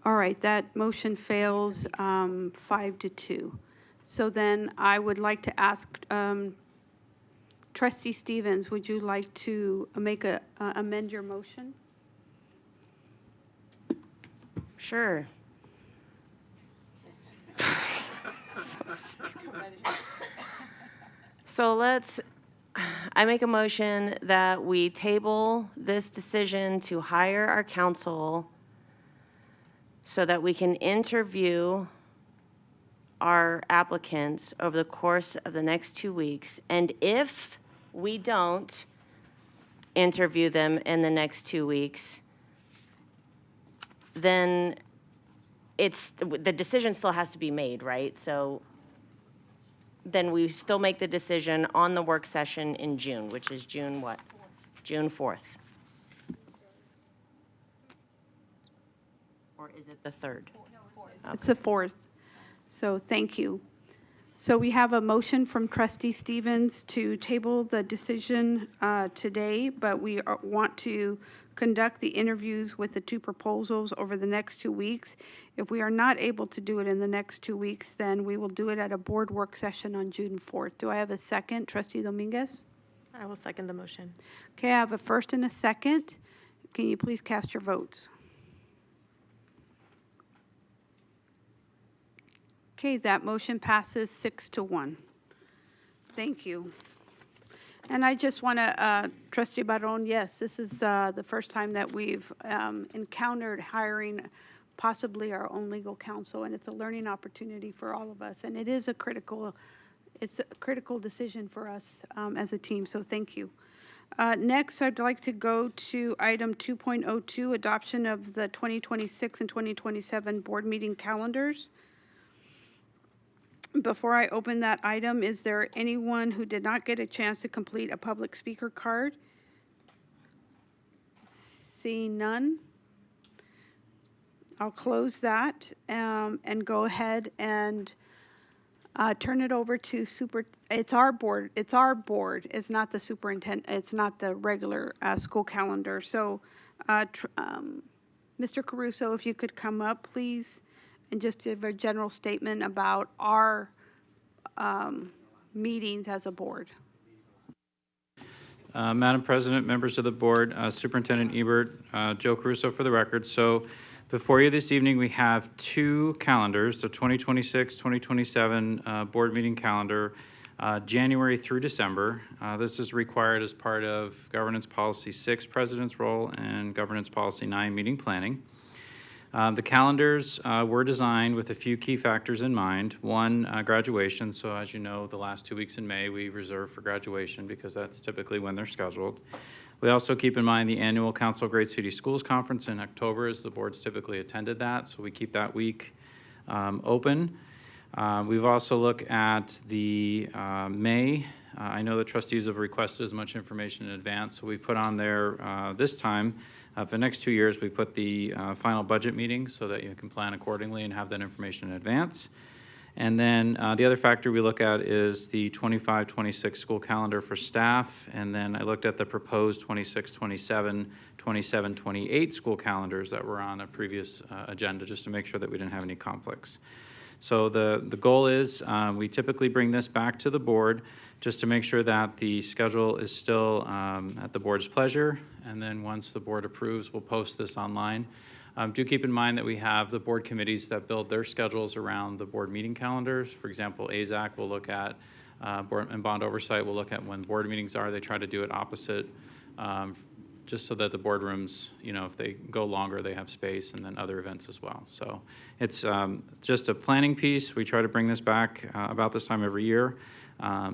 All right, that motion fails 5-2. So then I would like to ask Trustee Stevens, would you like to amend your motion? Sure. So I make a motion that we table this decision to hire our counsel so that we can interview our applicants over the course of the next 2 weeks. And if we don't interview them in the next 2 weeks, then the decision still has to be made, right? So then we still make the decision on the work session in June, which is June what? June 4th. Or is it the 3rd? It's the 4th. So thank you. So we have a motion from Trustee Stevens to table the decision today, but we want to conduct the interviews with the two proposals over the next 2 weeks. If we are not able to do it in the next 2 weeks, then we will do it at a board work session on June 4th. Do I have a second? Trustee Dominguez? I will second the motion. Okay, I have a first and a second. Can you please cast your votes? Okay, that motion passes 6-1. Thank you. And I just want to, Trustee Barron, yes, this is the first time that we've encountered hiring possibly our own legal counsel, and it's a learning opportunity for all of us. And it is a critical decision for us as a team, so thank you. Next, I'd like to go to item 2.02, adoption of the 2026 and 2027 board meeting calendars. Before I open that item, is there anyone who did not get a chance to complete a public speaker card? Seeing none, I'll close that and go ahead and turn it over to it's our board, it's not the superintendent, it's not the regular school calendar. So, Mr. Caruso, if you could come up, please, and just give a general statement about our meetings as a board. Madam President, members of the board, Superintendent Ebert, Joe Caruso for the record. So before you this evening, we have two calendars, the 2026, 2027 board meeting calendar, January through December. This is required as part of Governance Policy 6, President's Role, and Governance Policy 9, Meeting Planning. The calendars were designed with a few key factors in mind. One, graduation. So as you know, the last 2 weeks in May, we reserve for graduation because that's typically when they're scheduled. We also keep in mind the annual Council of Great City Schools Conference in October, as the board's typically attended that, so we keep that week open. We've also looked at the May. I know the trustees have requested as much information in advance, so we put on there this time, for the next 2 years, we put the final budget meetings so that you can plan accordingly and have that information in advance. And then the other factor we look at is the 25-26 school calendar for staff. And then I looked at the proposed 26-27, 27-28 school calendars that were on a previous agenda, just to make sure that we didn't have any conflicts. So the goal is we typically bring this back to the board just to make sure that the schedule is still at the board's pleasure. And then once the board approves, we'll post this online. Do keep in mind that we have the board committees that build their schedules around the board meeting calendars. For example, AZAC will look at, and bond oversight will look at when board meetings are. They try to do it opposite, just so that the boardrooms, if they go longer, they have space, and then other events as well. So it's just a planning piece. We try to bring this back about this time every year.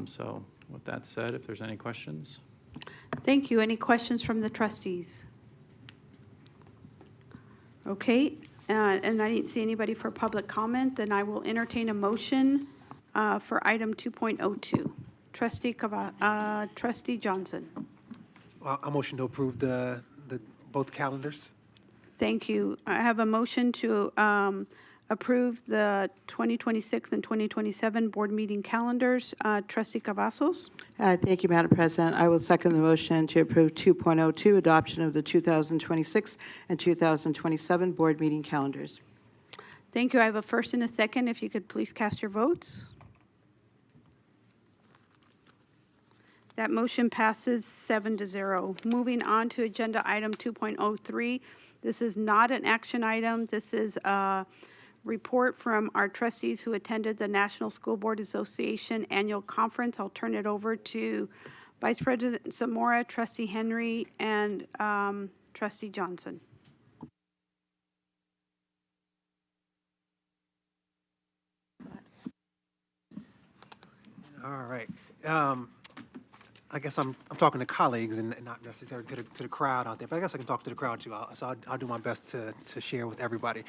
So with that said, if there's any questions. Thank you. Any questions from the trustees? Okay, and I didn't see anybody for public comment, then I will entertain a motion for item 2.02. Trustee Johnson. I motion to approve the both calendars. Thank you. I have a motion to approve the 2026 and 2027 board meeting calendars. Trustee Cavazos. Thank you, Madam President. I will second the motion to approve 2.02, adoption of the 2026 and 2027 board meeting calendars. Thank you. I have a first and a second. If you could please cast your votes. That motion passes 7-0. Moving on to agenda item 2.03. This is not an action item. This is a report from our trustees who attended the National School Board Association Annual Conference. I'll turn it over to Vice President Zamora, Trustee Henry, and Trustee Johnson. All right. I guess I'm talking to colleagues and not necessarily to the crowd out there, but I guess I can talk to the crowd too. I'll do my best to share with everybody.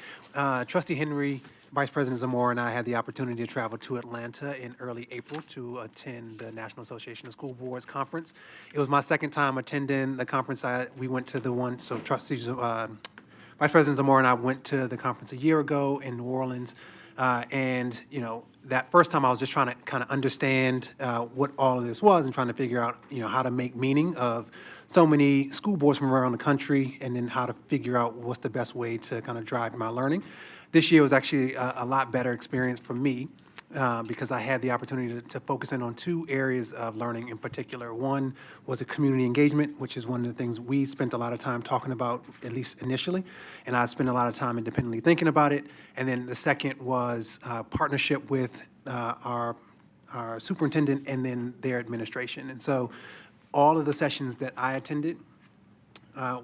Trustee Henry, Vice President Zamora, and I had the opportunity to travel to Atlanta in early April to attend the National Association of School Boards Conference. It was my second time attending the conference. We went to the one, so trustees, Vice President Zamora and I went to the conference a year ago in New Orleans. And, you know, that first time I was just trying to kind of understand what all of this was and trying to figure out, you know, how to make meaning of so many school boards from around the country and then how to figure out what's the best way to kind of drive my learning. This year was actually a lot better experience for me because I had the opportunity to focus in on two areas of learning in particular. One was a community engagement, which is one of the things we spent a lot of time talking about, at least initially, and I spent a lot of time independently thinking about it. And then the second was partnership with our superintendent and then their administration. And so all of the sessions that I attended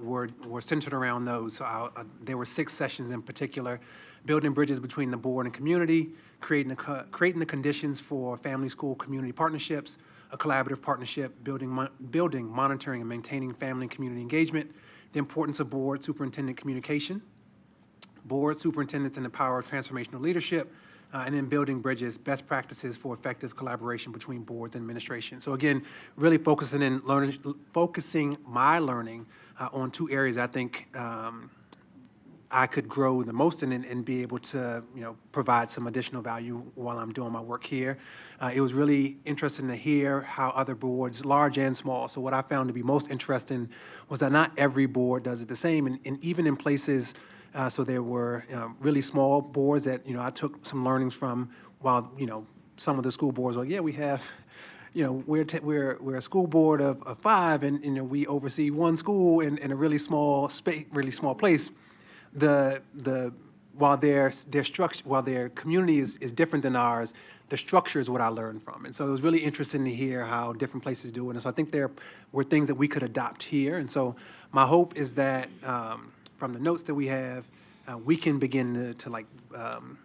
were centered around those. So there were 6 sessions in particular: building bridges between the board and community, creating the conditions for family-school community partnerships, a collaborative partnership, building, monitoring, and maintaining family and community engagement, the importance of board superintendent communication, board superintendents and the power of transformational leadership, and then building bridges, best practices for effective collaboration between boards and administration. So again, really focusing my learning on 2 areas I think I could grow the most in and be able to, you know, provide some additional value while I'm doing my work here. It was really interesting to hear how other boards, large and small. So what I found to be most interesting was that not every board does it the same, and even in places. So there were really small boards that, you know, I took some learnings from, while, you know, some of the school boards were, yeah, we have, you know, we're a school board of 5, and, you know, we oversee one school in a really small space, really small place. While their structure, while their community is different than ours, the structure is what I learned from. And so it was really interesting to hear how different places do it. And so I think there were things that we could adopt here. And so my hope is that from the notes that we have, we can begin to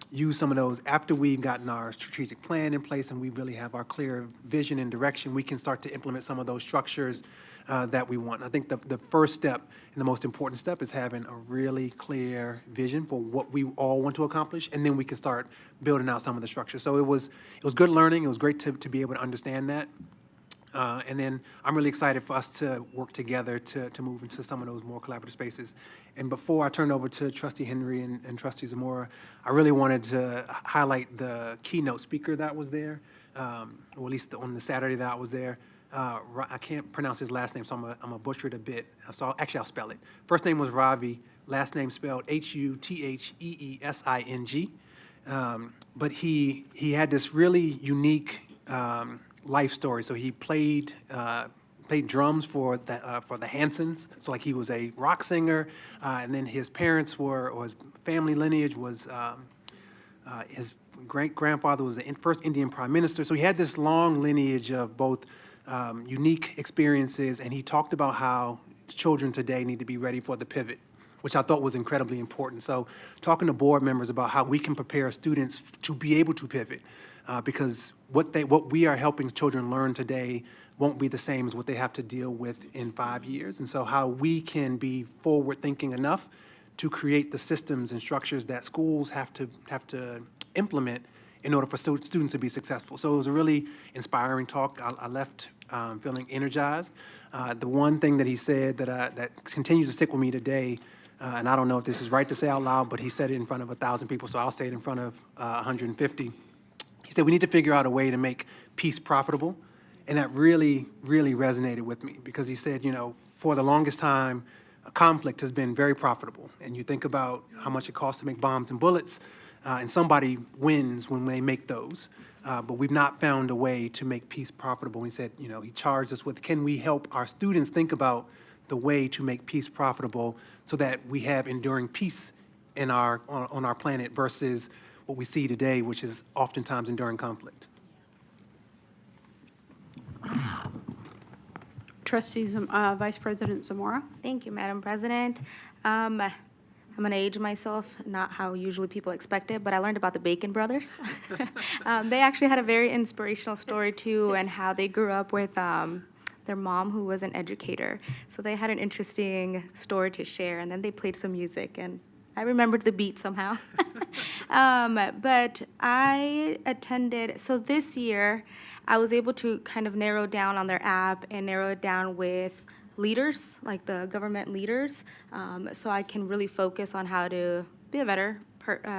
use some of those after we've gotten our strategic plan in place and we really have our clear vision and direction. We can start to implement some of those structures that we want. I think the first step and the most important step is having a really clear vision for what we all want to accomplish, and then we can start building out some of the structures. So it was good learning. It was great to be able to understand that. And then I'm really excited for us to work together to move into some of those more collaborative spaces. And before I turn over to Trustee Henry and Trustee Zamora, I really wanted to highlight the keynote speaker that was there, or at least on the Saturday that I was there. I can't pronounce his last name, so I'm gonna butcher it a bit. So actually, I'll spell it. First name was Ravi, last name spelled Hutheesing. But he had this really unique life story. So he played drums for the Hansons. So like he was a rock singer, and then his parents or his family lineage was his great-grandfather was the first Indian prime minister. So he had this long lineage of both unique experiences, and he talked about how children today need to be ready for the pivot, which I thought was incredibly important. So talking to board members about how we can prepare students to be able to pivot, because what we are helping children learn today won't be the same as what they have to deal with in 5 years. And so how we can be forward-thinking enough to create the systems and structures that schools have to implement in order for students to be successful. So it was a really inspiring talk. I left feeling energized. The one thing that he said that continues to stick with me today, and I don't know if this is right to say out loud, but he said it in front of 1,000 people, so I'll say it in front of 150. He said, we need to figure out a way to make peace profitable. And that really, really resonated with me, because he said, you know, for the longest time, a conflict has been very profitable. And you think about how much it costs to make bombs and bullets, and somebody wins when they make those. But we've not found a way to make peace profitable. He said, you know, he charged us with, can we help our students think about the way to make peace profitable so that we have enduring peace on our planet versus what we see today, which is oftentimes enduring conflict. Trustees, Vice President Zamora. Thank you, Madam President. I'm going to age myself, not how usually people expect it, but I learned about the Bacon brothers. They actually had a very inspirational story, too, and how they grew up with their mom, who was an educator. So they had an interesting story to share, and then they played some music, and I remembered the beat somehow. But I attended, so this year, I was able to kind of narrow down on their app and narrow it down with leaders, like the government leaders, so I can really focus on how to be a better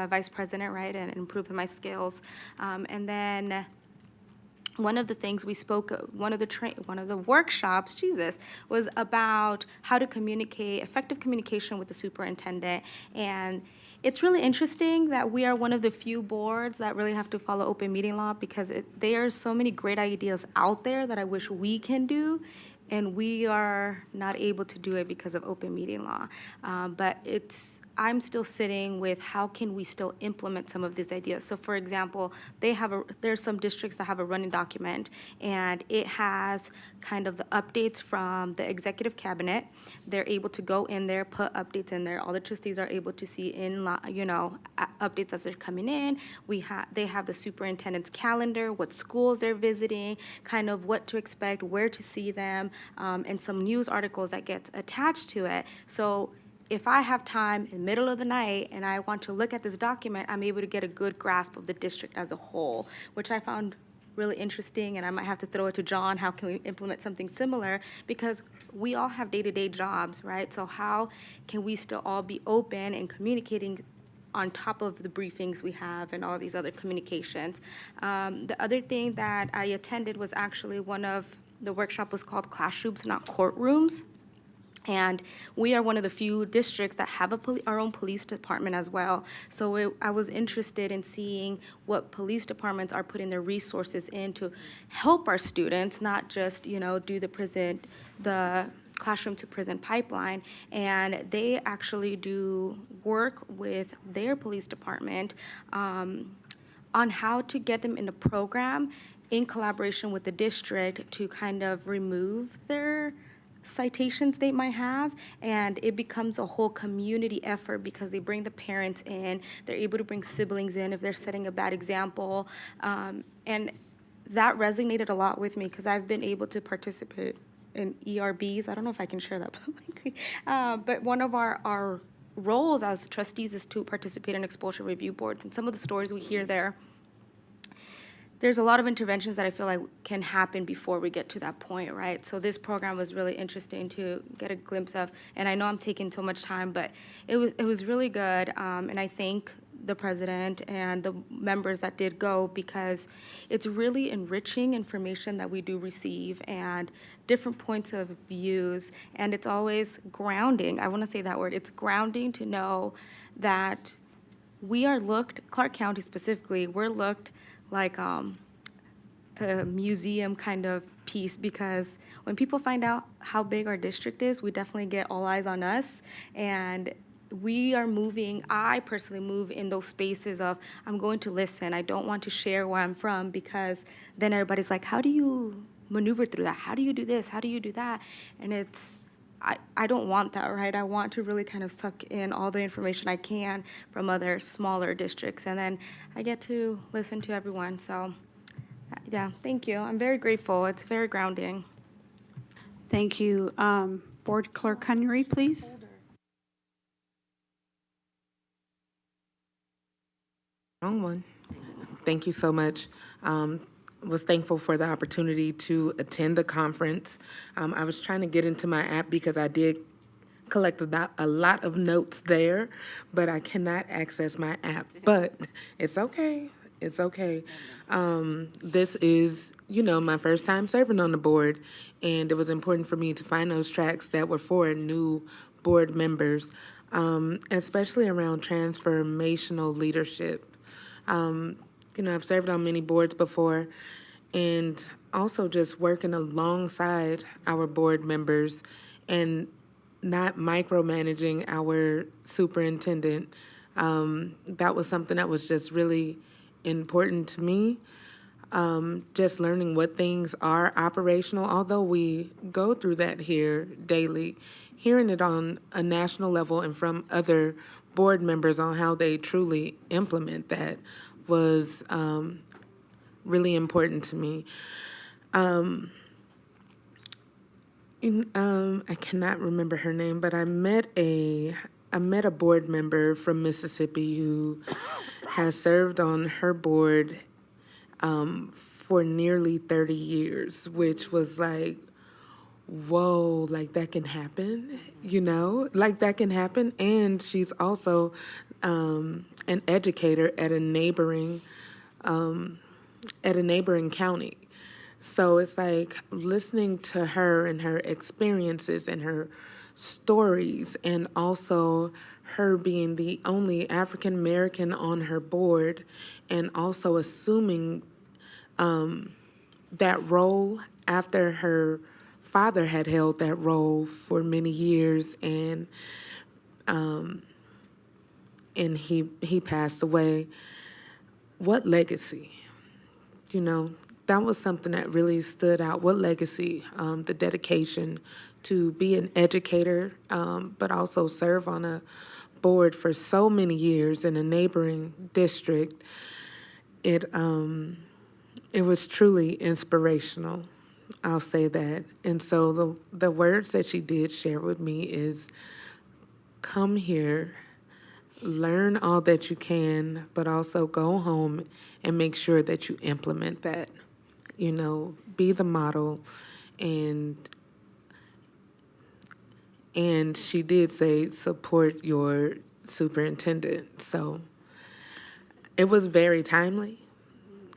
vice president, right, and improve my skills. And then one of the things we spoke, one of the workshops, was about how to communicate, effective communication with the superintendent. And it's really interesting that we are one of the few boards that really have to follow open meeting law, because there are so many great ideas out there that I wish we can do, and we are not able to do it because of open meeting law. But I'm still sitting with how can we still implement some of these ideas. So for example, there's some districts that have a running document, and it has kind of the updates from the executive cabinet. They're able to go in there, put updates in there. All the trustees are able to see updates as they're coming in. They have the superintendent's calendar, what schools they're visiting, kind of what to expect, where to see them, and some news articles that get attached to it. So if I have time in the middle of the night and I want to look at this document, I'm able to get a good grasp of the district as a whole, which I found really interesting, and I might have to throw it to John, how can we implement something similar? Because we all have day-to-day jobs, right? So how can we still all be open and communicating on top of the briefings we have and all these other communications? The other thing that I attended was actually the workshop was called Classrooms, Not Courtrooms. And we are one of the few districts that have our own police department as well. So I was interested in seeing what police departments are putting their resources in to help our students, not just, do the classroom to prison pipeline. And they actually do work with their police department on how to get them in a program in collaboration with the district to kind of remove their citations they might have, and it becomes a whole community effort because they bring the parents in, they're able to bring siblings in if they're setting a bad example, and that resonated a lot with me because I've been able to participate in ERBs. I don't know if I can share that publicly, but one of our roles as trustees is to participate in exposure review boards, and some of the stories we hear there's a lot of interventions that I feel like can happen before we get to that point, right? So this program was really interesting to get a glimpse of, and I know I'm taking too much time, but it was really good, and I thank the president and the members that did go, because it's really enriching information that we do receive and different points of views, and it's always grounding. I want to say that word. It's grounding to know that we are looked, Clark County specifically, we're looked like a museum kind of piece, because when people find out how big our district is, we definitely get all eyes on us, and we are moving, I personally move in those spaces of, I'm going to listen, I don't want to share where I'm from, because then everybody's like, how do you maneuver through that? How do you do this? How do you do that? And I don't want that, right? I want to really kind of suck in all the information I can from other smaller districts, and then I get to listen to everyone. So, yeah, thank you. I'm very grateful. It's very grounding. Thank you. Board Clerk Henry, please. Wrong one. Thank you so much. Was thankful for the opportunity to attend the conference. I was trying to get into my app because I did collect a lot of notes there, but I cannot access my app. But it's okay. It's okay. This is, my first time serving on the board, and it was important for me to find those tracks that were for new board members, especially around transformational leadership. I've served on many boards before, and also just working alongside our board members and not micromanaging our superintendent. That was something that was just really important to me. Just learning what things are operational, although we go through that here daily, hearing it on a national level and from other board members on how they truly implement that was really important to me. I cannot remember her name, but I met a board member from Mississippi who has served on her board for nearly 30 years, which was like, whoa, like that can happen, like that can happen. And she's also an educator at a neighboring county. So it's like listening to her and her experiences and her stories, and also her being the only African American on her board, and also assuming that role after her father had held that role for many years, and he passed away. What legacy? That was something that really stood out. What legacy? The dedication to be an educator, but also serve on a board for so many years in a neighboring district. It was truly inspirational. I'll say that. And so the words that she did share with me is, come here, learn all that you can, but also go home and make sure that you implement that. Be the model. And she did say, support your superintendent. So it was very timely.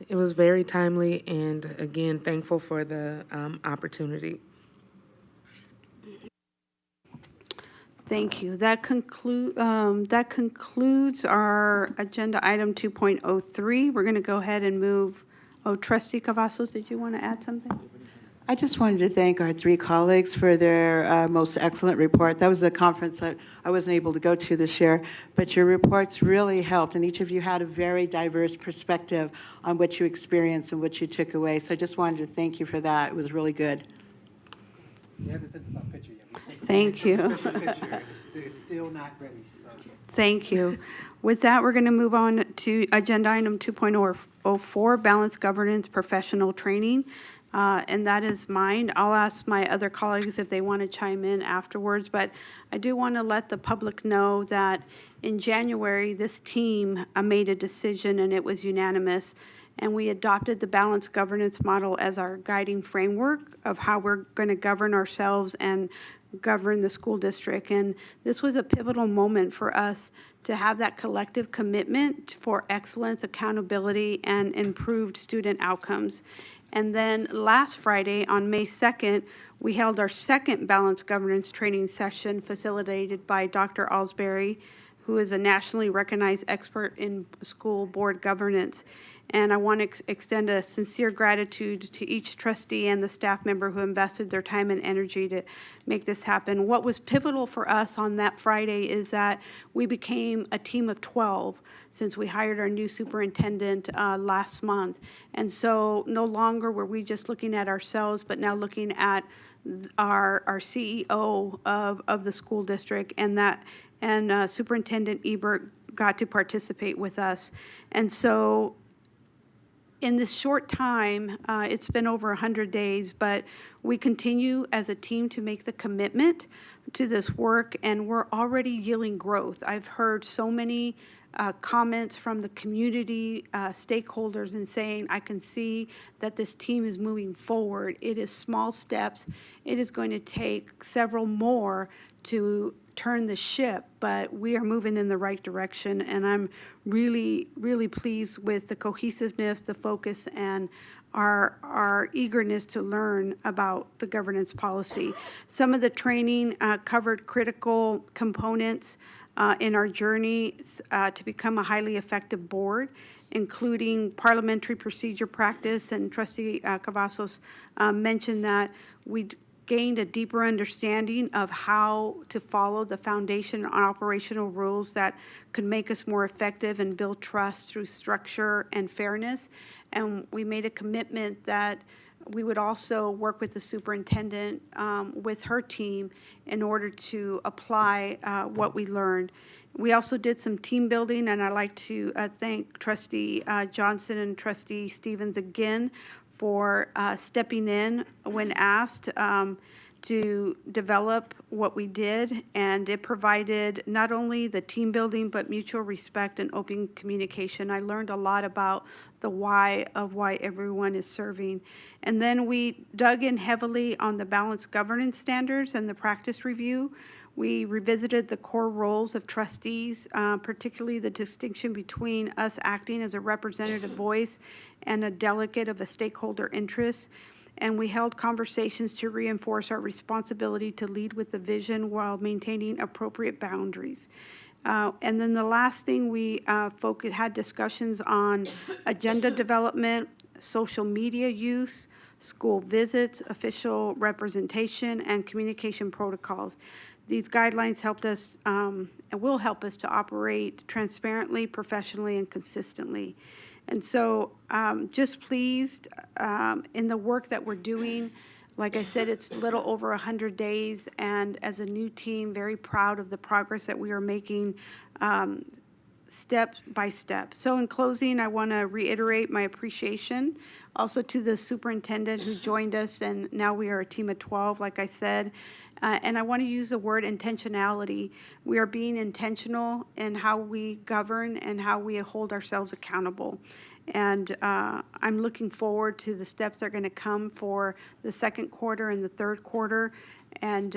It was very timely, and again, thankful for the opportunity. Thank you. That concludes our agenda item 2.03. We're going to go ahead and move. Oh, Trustee Cavazos, did you want to add something? I just wanted to thank our three colleagues for their most excellent report. That was a conference that I wasn't able to go to this year, but your reports really helped, and each of you had a very diverse perspective on what you experienced and what you took away. So I just wanted to thank you for that. It was really good. You haven't sent us our picture yet. Thank you. It's still not ready. Thank you. With that, we're going to move on to agenda item 2.04, Balanced Governance Professional Training. And that is mine. I'll ask my other colleagues if they want to chime in afterwards, but I do want to let the public know that in January, this team made a decision, and it was unanimous, and we adopted the balanced governance model as our guiding framework of how we're going to govern ourselves and govern the school district. And this was a pivotal moment for us to have that collective commitment for excellence, accountability, and improved student outcomes. And then last Friday, on May 2nd, we held our second balanced governance training session facilitated by Dr. Alsbury, who is a nationally recognized expert in school board governance. And I want to extend a sincere gratitude to each trustee and the staff member who invested their time and energy to make this happen. What was pivotal for us on that Friday is that we became a team of 12 since we hired our new superintendent last month. And so no longer were we just looking at ourselves, but now looking at our CEO of the school district, and Superintendent Ebert got to participate with us. And so in this short time, it's been over 100 days, but we continue as a team to make the commitment to this work, and we're already yielding growth. I've heard so many comments from the community stakeholders and saying, I can see that this team is moving forward. It is small steps. It is going to take several more to turn the ship, but we are moving in the right direction, and I'm really, really pleased with the cohesiveness, the focus, and our eagerness to learn about the governance policy. Some of the training covered critical components in our journey to become a highly effective board, including parliamentary procedure practice, and Trustee Cavazos mentioned that we gained a deeper understanding of how to follow the foundation and operational rules that could make us more effective and build trust through structure and fairness. And we made a commitment that we would also work with the superintendent, with her team in order to apply what we learned. We also did some team building, and I'd like to thank Trustee Johnson and Trustee Stevens again for stepping in when asked to develop what we did, and it provided not only the team building, but mutual respect and open communication. I learned a lot about the why of why everyone is serving. And then we dug in heavily on the balanced governance standards and the practice review. We revisited the core roles of trustees, particularly the distinction between us acting as a representative voice and a delegate of a stakeholder interest. And we held conversations to reinforce our responsibility to lead with the vision while maintaining appropriate boundaries. And then the last thing, we had discussions on agenda development, social media use, school visits, official representation, and communication protocols. These guidelines helped us and will help us to operate transparently, professionally, and consistently. And so just pleased in the work that we're doing. Like I said, it's a little over 100 days, and as a new team, very proud of the progress that we are making step by step. So in closing, I want to reiterate my appreciation also to the superintendent who joined us, and now we are a team of 12, like I said. And I want to use the word intentionality. We are being intentional in how we govern and how we hold ourselves accountable. And I'm looking forward to the steps that are going to come for the second quarter and the third quarter, and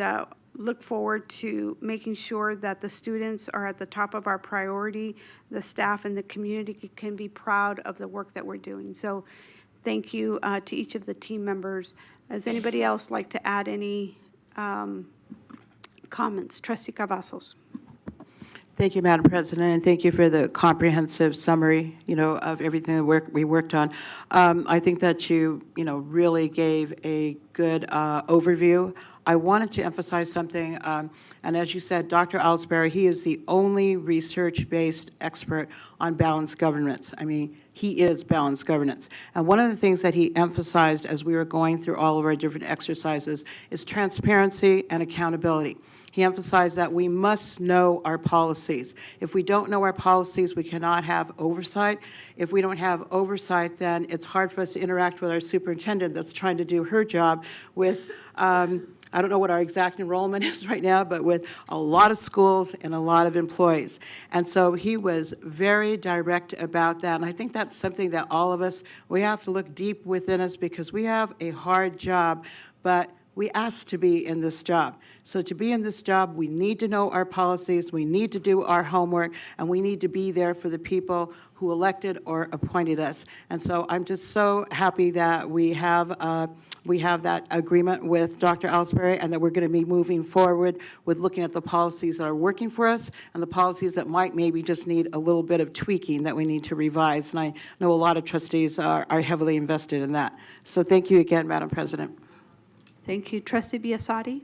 look forward to making sure that the students are at the top of our priority, the staff and the community can be proud of the work that we're doing. So thank you to each of the team members. Does anybody else like to add any comments? Trustee Cavazos. Thank you, Madam President, and thank you for the comprehensive summary, of everything that we worked on. I think that you really gave a good overview. I wanted to emphasize something, and as you said, Dr. Ellsbury, he is the only research-based expert on balanced governance. I mean, he is balanced governance. And one of the things that he emphasized as we were going through all of our different exercises is transparency and accountability. He emphasized that we must know our policies. If we don't know our policies, we cannot have oversight. If we don't have oversight, then it's hard for us to interact with our superintendent that's trying to do her job with, I don't know what our exact enrollment is right now, but with a lot of schools and a lot of employees. And so he was very direct about that. And I think that's something that all of us, we have to look deep within us because we have a hard job, but we asked to be in this job. So to be in this job, we need to know our policies, we need to do our homework, and we need to be there for the people who elected or appointed us. And so I'm just so happy that we have that agreement with Dr. Ellsbury and that we're going to be moving forward with looking at the policies that are working for us and the policies that might maybe just need a little bit of tweaking that we need to revise. And I know a lot of trustees are heavily invested in that. So thank you again, Madam President. Thank you. Trustee Biasotti?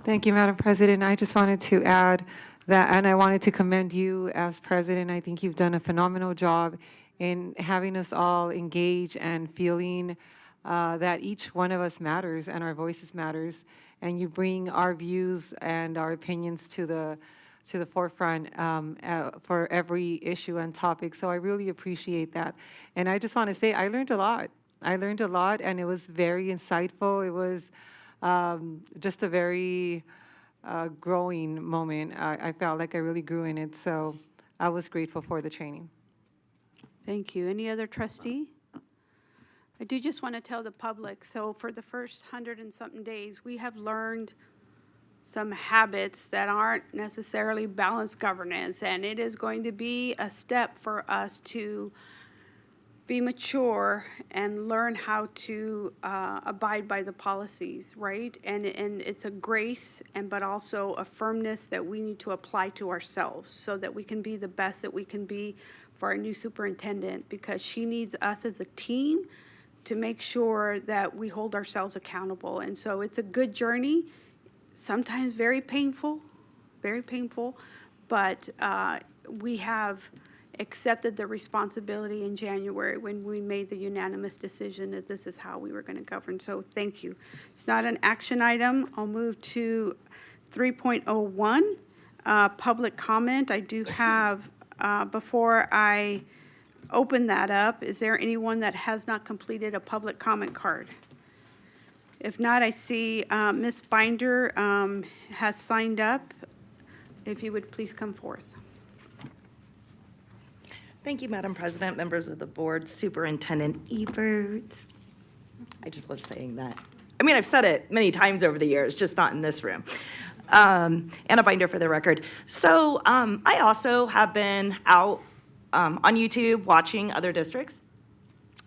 Thank you, Madam President. I just wanted to add that, and I wanted to commend you as president. I think you've done a phenomenal job in having us all engage and feeling that each one of us matters and our voices matters, and you bring our views and our opinions to the forefront for every issue and topic. So I really appreciate that. And I just want to say I learned a lot. And it was very insightful. It was just a very growing moment. I felt like I really grew in it, so I was grateful for the training. Thank you. Any other trustee? I do just want to tell the public, so for the first 100 and something days, we have learned some habits that aren't necessarily balanced governance, and it is going to be a step for us to be mature and learn how to abide by the policies, right? And it's a grace, but also a firmness that we need to apply to ourselves so that we can be the best that we can be for our new superintendent, because she needs us as a team to make sure that we hold ourselves accountable. And so it's a good journey, sometimes very painful, but we have, accepted the responsibility in January when we made the unanimous decision that this is how we were going to govern. So thank you. It's not an action item. I'll move to 3.01, public comment. I do have, before I open that up, is there anyone that has not completed a public comment card? If not, I see Ms. Binder has signed up. If you would please come forth. Thank you, Madam President, members of the board, Superintendent Ebert. I just love saying that. I mean, I've said it many times over the years, just not in this room. Anna Binder for the record. So I also have been out on YouTube watching other districts.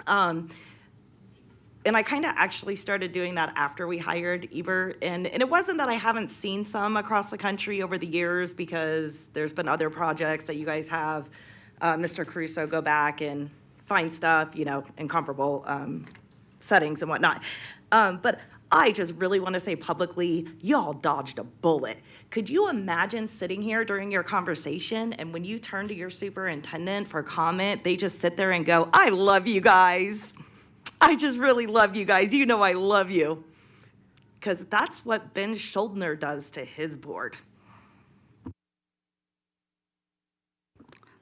And I kind of actually started doing that after we hired Ebert. And it wasn't that I haven't seen some across the country over the years, because there's been other projects that you guys have, Mr. Caruso, go back and find stuff, you know, in comparable settings and whatnot. But I just really want to say publicly, y'all dodged a bullet. Could you imagine sitting here during your conversation, and when you turn to your superintendent for comment, they just sit there and go, I love you guys. I just really love you guys. You know I love you. Because that's what Ben Schuldner does to his board.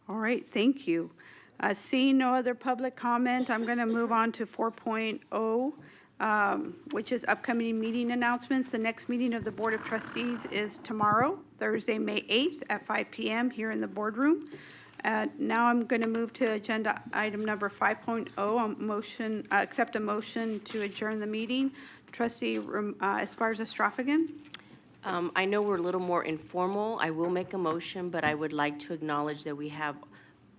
All right, thank you. Seeing no other public comment, I'm going to move on to 4.0, which is upcoming meeting announcements. The next meeting of the Board of Trustees is tomorrow, Thursday, May 8th at 5 p.m. here in the boardroom. Now I'm going to move to agenda item number 5.0, accept a motion to adjourn the meeting. Trustee Esparza-Straffigan. I know we're a little more informal. I will make a motion, but I would like to acknowledge that we have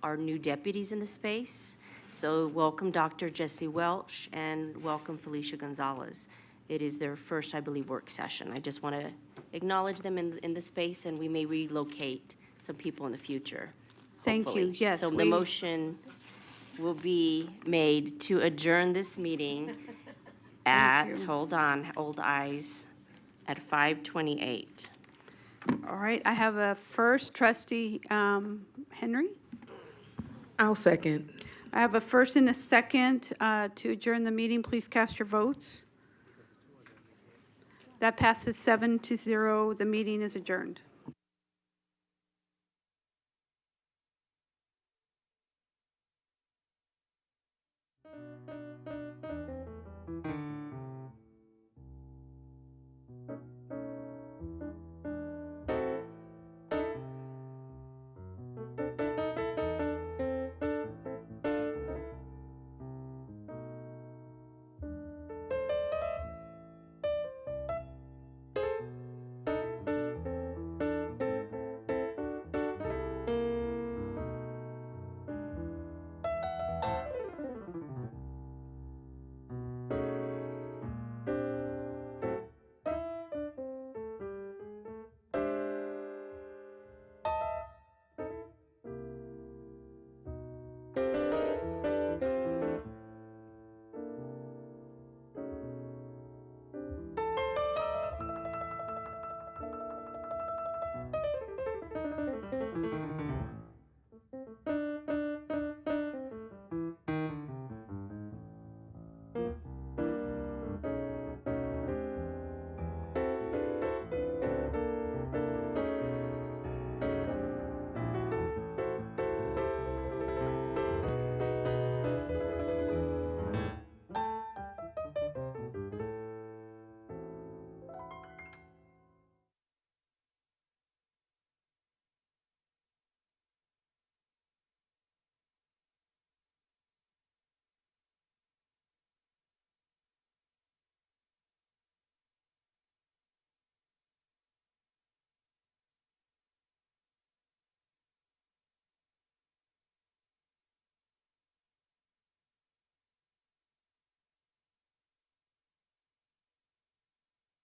our new deputies in the space. So welcome Dr. Jesse Welch and welcome Felicia Gonzalez. It is their first, I believe, work session. I just want to acknowledge them in the space, and we may relocate some people in the future. Thank you. Hopefully. Yes. So the motion will be made to adjourn this meeting at, hold on, old eyes, at 5:28. All right, I have a first, Trustee Henry. I'll second. I have a first and a second to adjourn the meeting. Please cast your votes. That passes 7-0. The meeting is adjourned.